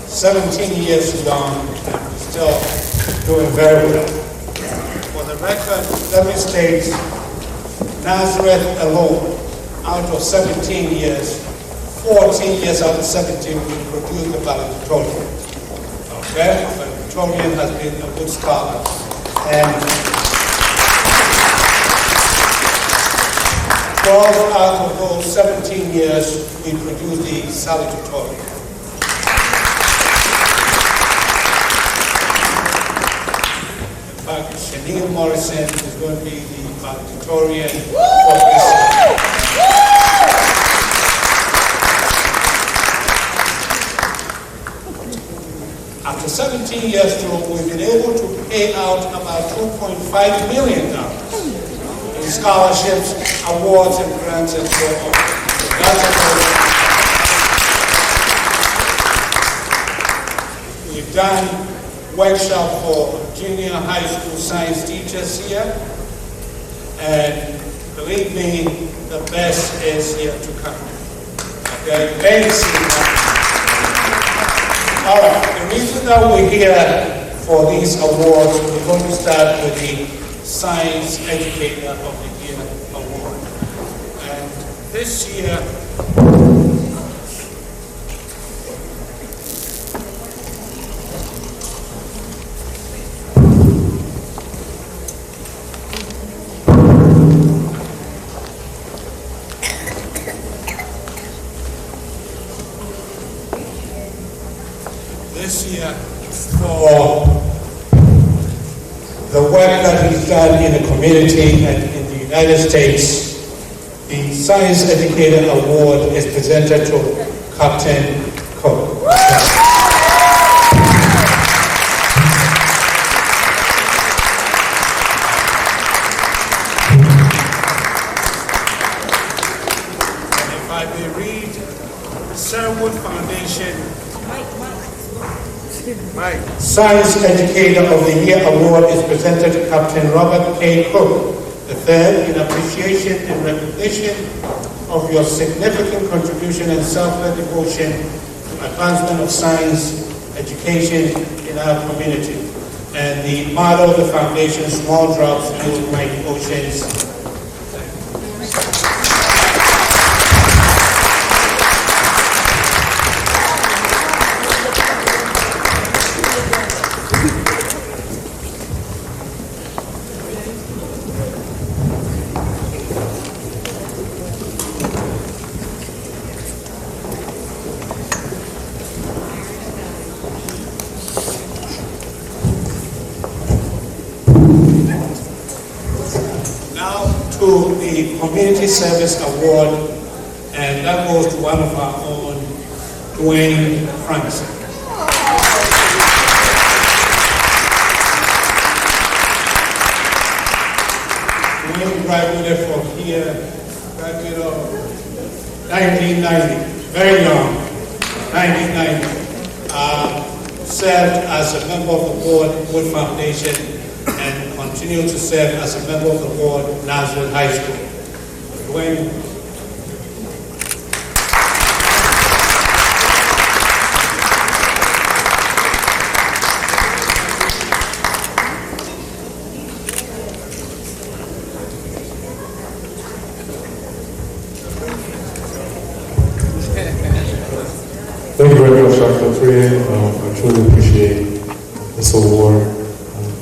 17 years young and still doing very well. For the record, let me state, Nazareth alone, out of 17 years, 14 years out of 17, we produced the valedictorian. Okay? The valedictorian has been a good scholar. And 12 out of those 17 years, we produced the salutatorian. In fact, Shaniel Morrison is going to be the valedictorian for this year. After 17 years through, we've been able to pay out about $2.5 million in scholarships, awards, and grants, and so on. We've done workshop for junior high school science teachers here, and believe me, the best is yet to come. Okay, thanks. All right, the reason that we're here for these awards, we're going to start with the Science Educator of the Year Award. And this year, for the work that he's done in the community and in the United States, the Science Educator Award is presented to Captain Cook. And if I may read, the Sarah Woode Foundation Science Educator of the Year Award is presented to Captain Robert K. Cook III in appreciation and recognition of your significant contribution and selfless devotion to advancement of science education in our community. And the motto of the foundation, small drops build mighty oceans. To the Community Service Award, and that goes to one of our own, Dwayne Francis. Dwayne graduated from here, graduated of 1990, very young, 1990. Served as a member of the board, Woode Foundation, and continue to serve as a member of the board, Nazareth High School. Dwayne. Thank you very much, Dr. Freer. I truly appreciate this award.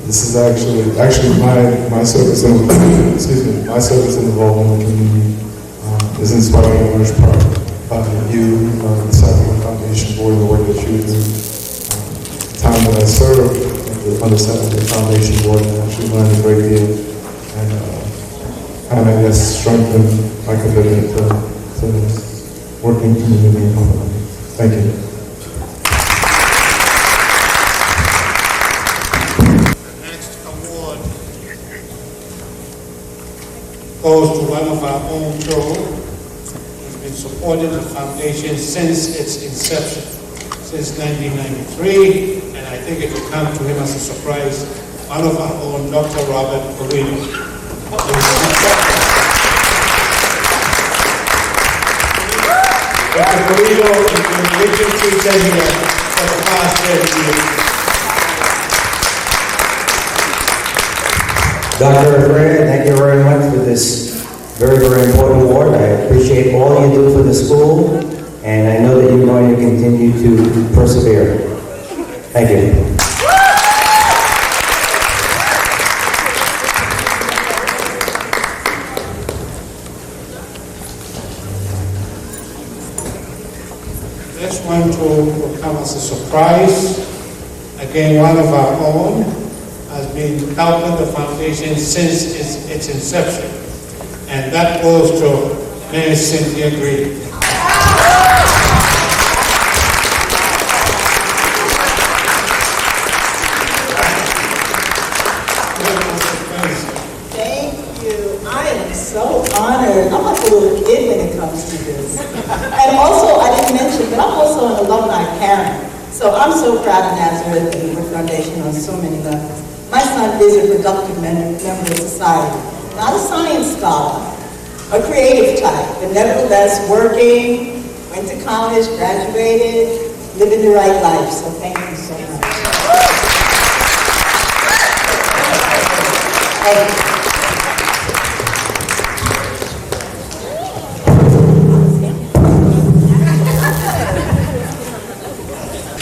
This is actually my service in my service and involvement in the community is inspired in large part by you, the Southwood Foundation Board, and the work that you do. The time that I served on the Southwood Foundation Board, I actually learned a great deal, and I guess strengthened my commitment to working community and company. Thank you. Goes to one of our own children. He's been supporting the foundation since its inception, since 1993, and I think it will come to him as a surprise. One of our own, Dr. Robert Woode. Dr. Carrillo has been a religion teacher here for the past 30 years. Dr. Freire, thank you very much for this very, very important award. I appreciate all you do for the school, and I know that you're going to continue to persevere. Thank you. This one will come as a surprise. Again, one of our own has been helping the foundation since its inception. And that goes to Ms. Cynthia Green. Thank you. I am so honored. I'm like a little kid when it comes to this. And also, I didn't mention, but I'm also an alumni parent. So I'm so proud of Nazareth and the Foundation on so many levels. My son is a productive member of society. Not a science scholar, a creative type, but nevertheless working, went to college, graduated, living the right life. So thank you so much.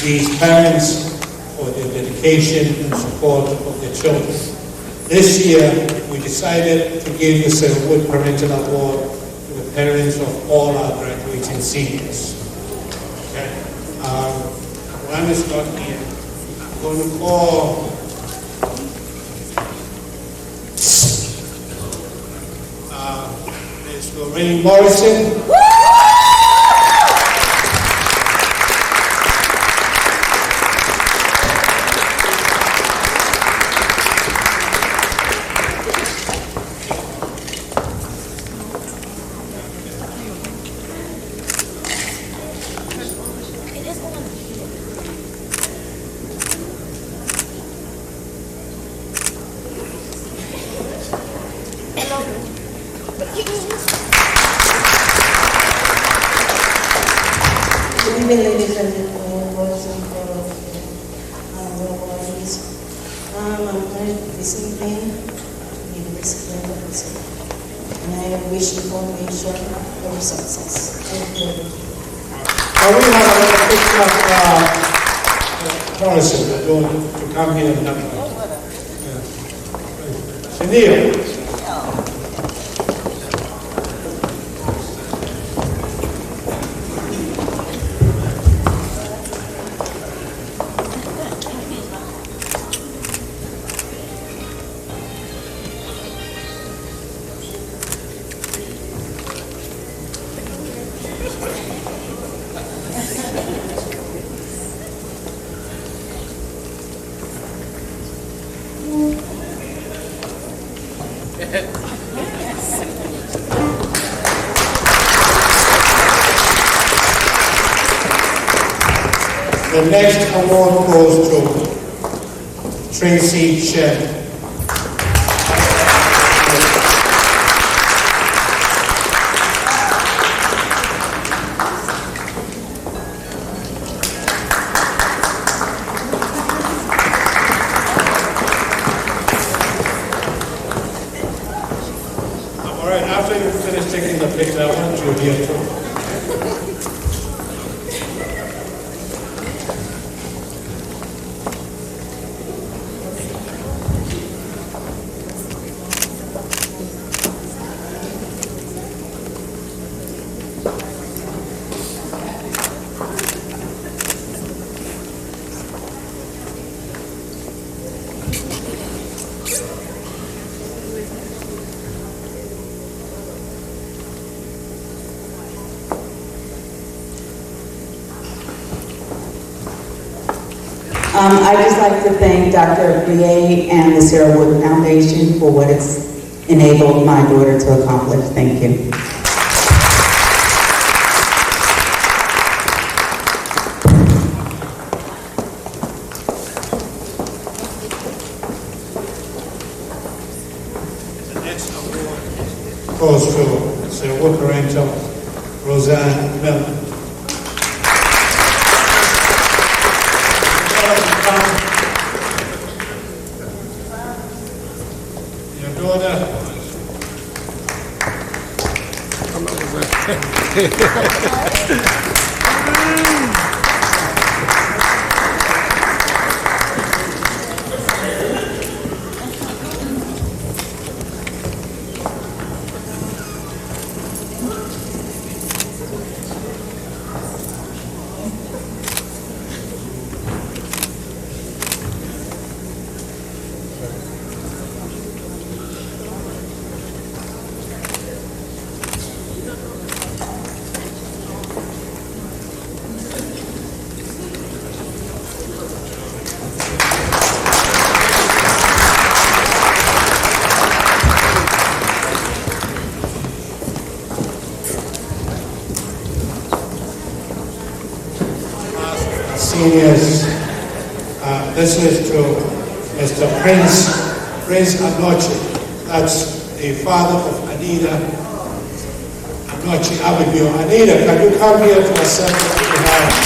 These parents for their dedication and support of their children. This year, we decided to give the Sarah Woode Parental Award to the parents of all our graduating seniors. Okay. One is not here. I'm going to call Ms. Lorraine Morrison. Good evening, ladies and gentlemen, boys and girls, awardees. I'm honored this evening to be the recipient of this award, and I wish the foundation every success. Thank you. We have a picture of Morrison to come here and have Chanel. The next award goes to Tracy Shen. All right, after you finish taking the picture, I want you here too. I'd just like to thank Dr. Brier and the Sarah Woode Foundation for what it's enabled my daughter to accomplish. Thank you. The next award goes to Sarah Woode Parental, Roseanne Miller. Woode. Seniors, this is to Mr. Prince Anochi. That's the father of Anita Anochi Abigail. Anita, can you come here to accept what you have?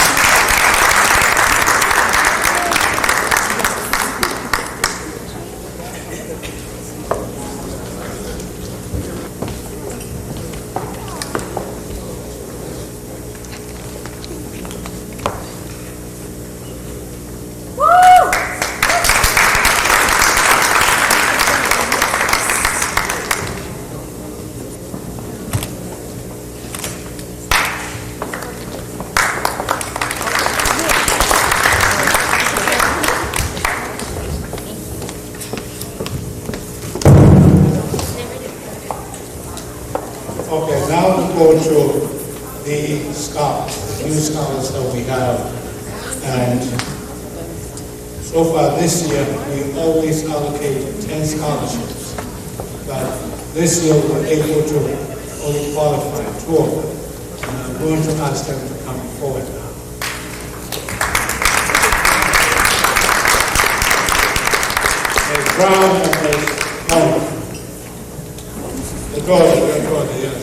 Okay, now we go to the scholars, the new scholars that we have. And so far this year, we always allocate 10 scholarships. But this year, we're able to only qualify 2 of them. And I'm going to ask them to come forward now. Ms. Brown and Ms. Moore. The daughter, yes.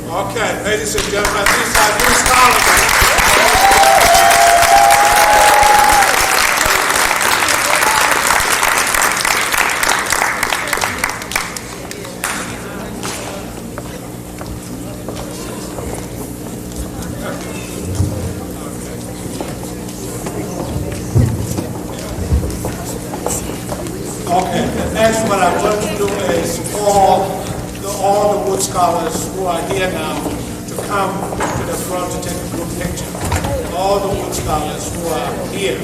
Okay, ladies and gentlemen, these are new scholars. Okay, the next one I'm going to do is all the Woode scholars who are here now to come to the front to take a group picture. All the Woode scholars who are here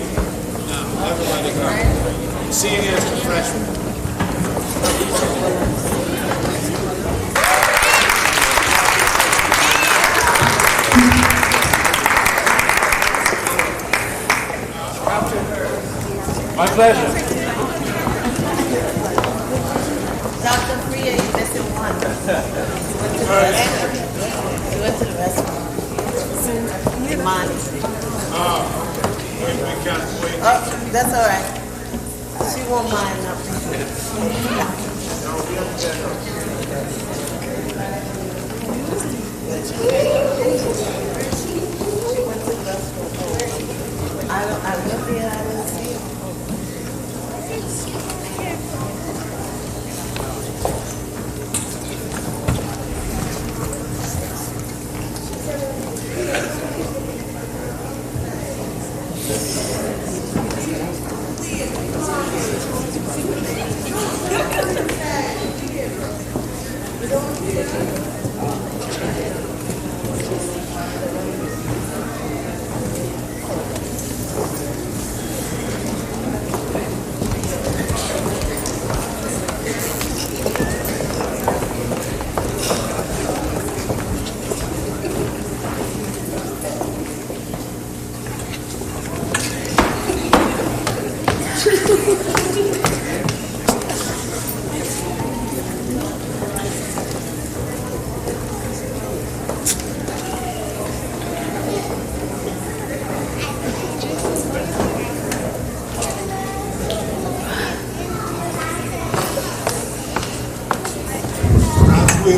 now, everybody come. Seniors to freshmen. My pleasure. Dr. Freya, you missing one. You went to the restaurant. Imani. We can't wait. Oh, that's all right. She won't mind nothing. I went there, I didn't see her. We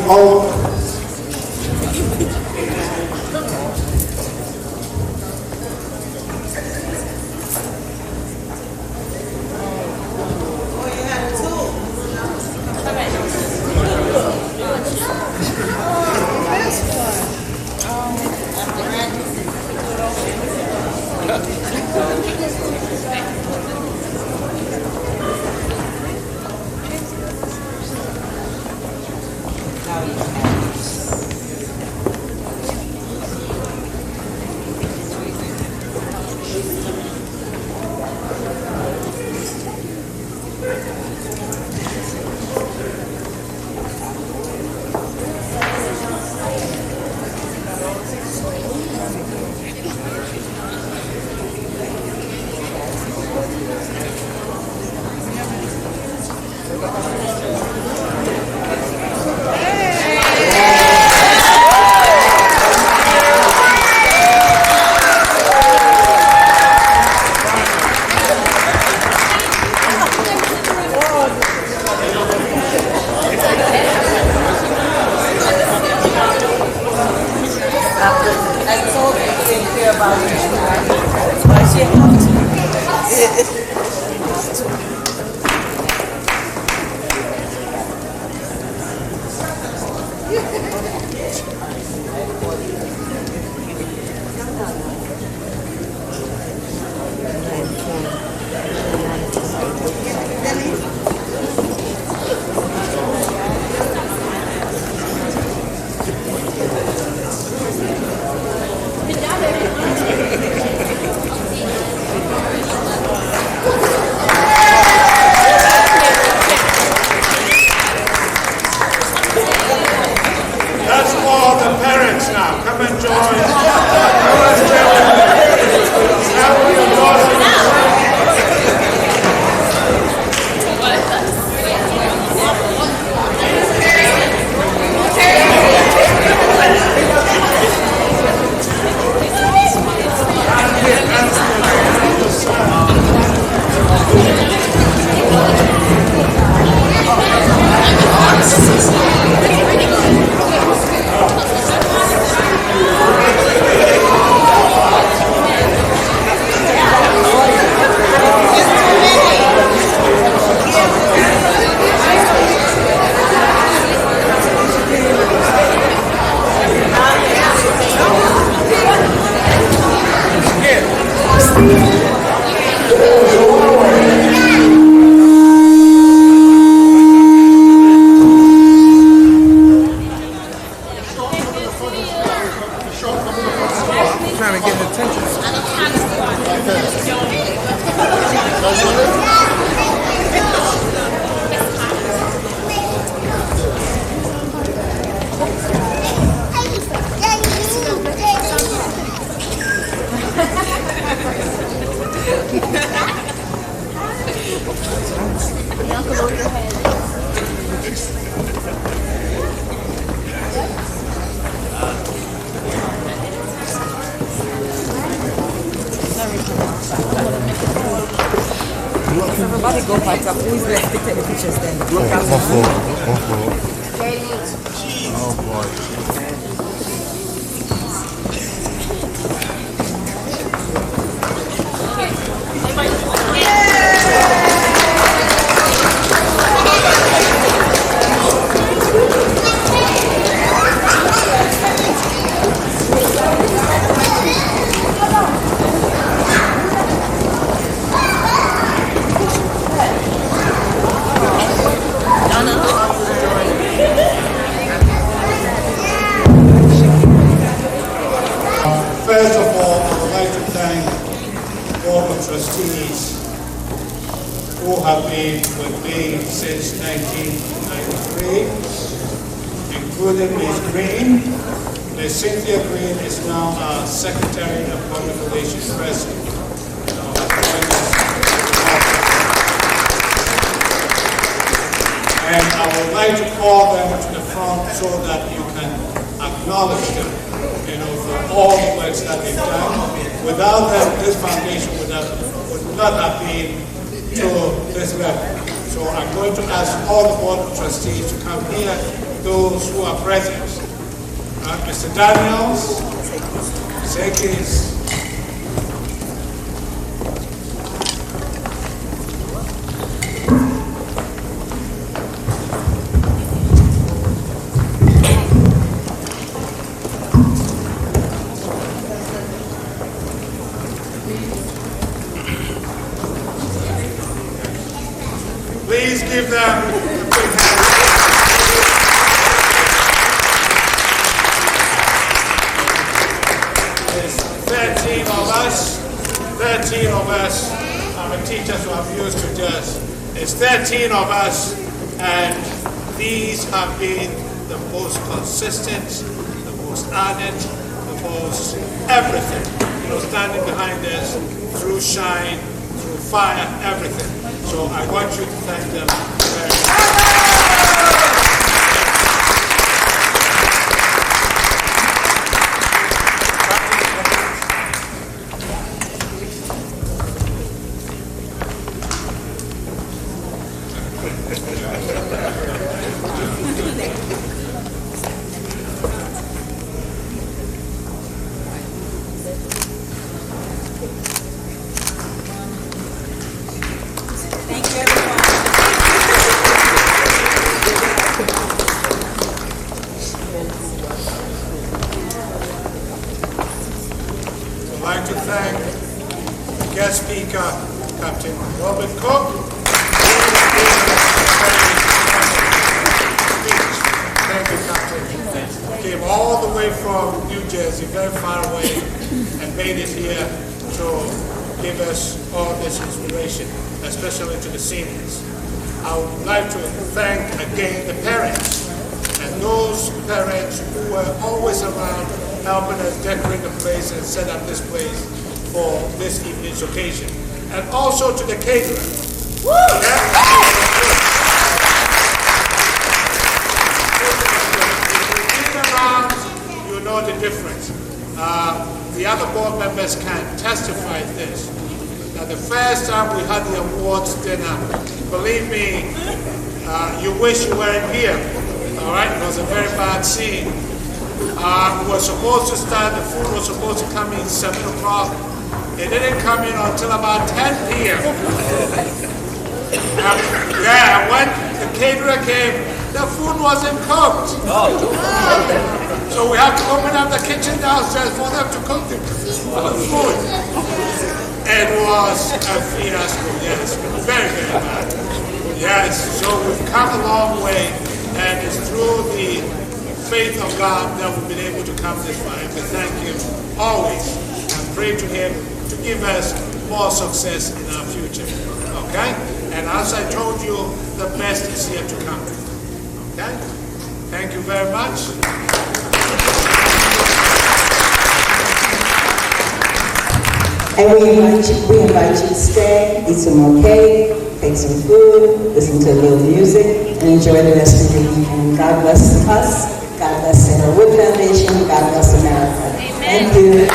all Everybody go back up. Who is left to take the pictures then? Oh boy. First of all, I would like to thank the Board of Trustees who have been with me since 1993, including Ms. Green. Ms. Cynthia Green is now our Secretary of Public Relations President. like to call them to the front so that you can acknowledge them, for all the works that they've done. Without them, this foundation would not have been to this level. So I'm going to ask all the Board of Trustees to come here, those who are present. Mr. Daniels, Zekis, please give them a big hand. There's 13 of us. I'm a teacher, so I'm used to just. There's 13 of us, and these have been the most consistent, the most ardent, the most everything. Standing behind us through shine, through fire, everything. So I want you to thank them very much. I'd like to thank the guest speaker, Captain Robert Cook. Thank you, Captain. Came all the way from New Jersey, very far away, and made it here to give us all this inspiration, especially to the seniors. I would like to thank again the parents, and those parents who were always around helping us decorate the place and set up this place for this evening's occasion. And also to the caterer. If you've been around, you know the difference. The other board members can testify this. That the first time we had the awards dinner, believe me, you wish you weren't here. All right, it was a very bad scene. We were supposed to start, the food was supposed to come in 7 o'clock. It didn't come in until about 10 p.m. When the caterer came, the food wasn't cooked. So we had to open up the kitchen downstairs for them to cook the food. It was a fiasco, yes, very, very bad. Yes, so we've come a long way, and it's through the faith of God that we've been able to come this far. We thank Him always and pray to Him to give us more success in our future. Okay? And as I told you, the best is yet to come. Okay? Thank you very much. And we invite you to stay, eat some more cake, take some food, listen to a little music, and enjoy the rest of the evening. God bless us. God bless the Woode Foundation. God bless America. Amen. Thank you.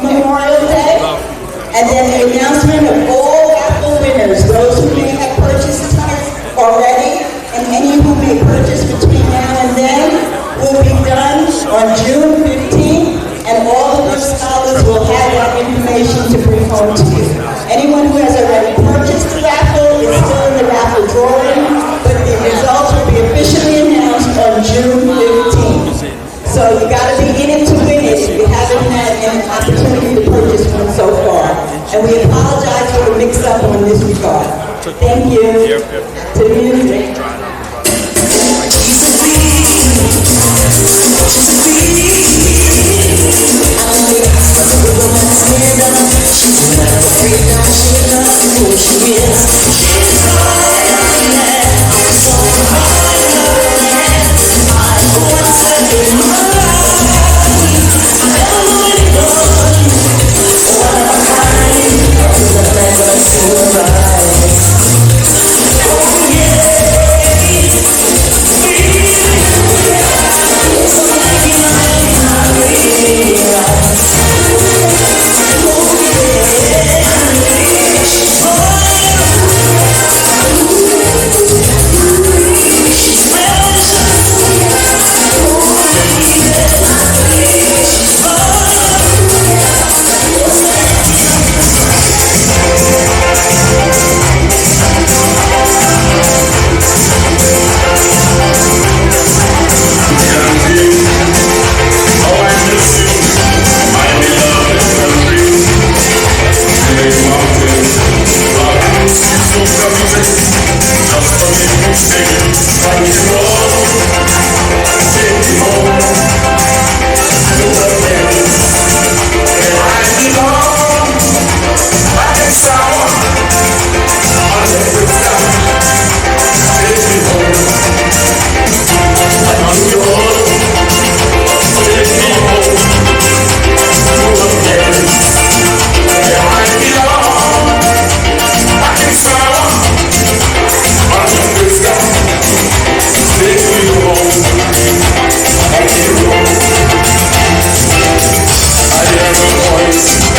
Memorial Day, and then the announcement of all raffle winners, those who may have purchased tickets already, and any who may purchase between now and then, will be done on June 15th, and all of the scholars will have that information to bring home to you. Anyone who has already purchased the raffle is still in the raffle drawing, but the results will be officially announced on June 15th. So you gotta be in it to win it if you haven't had an opportunity to purchase one so far. And we apologize for the mix-up on this regard. Thank you. To the music.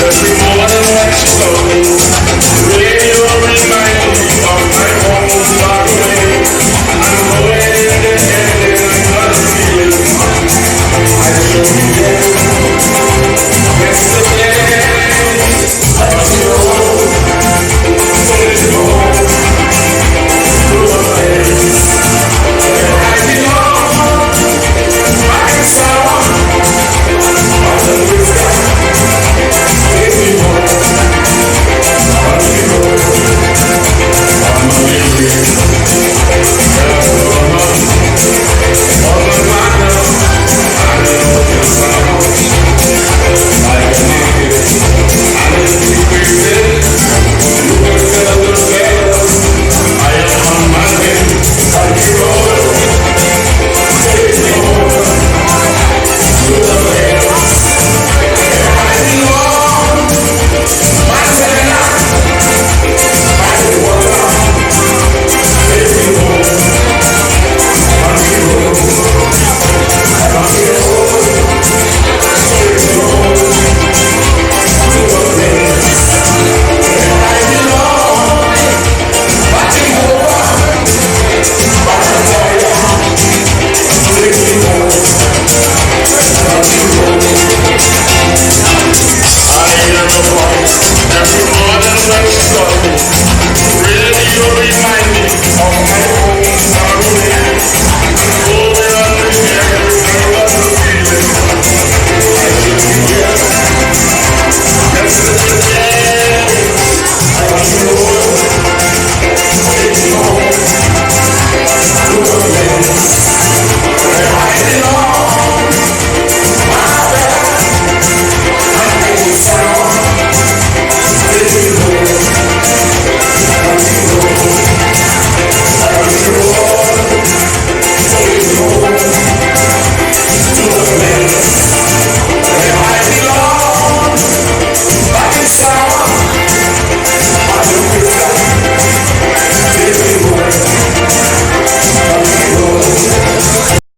Every morning when she goes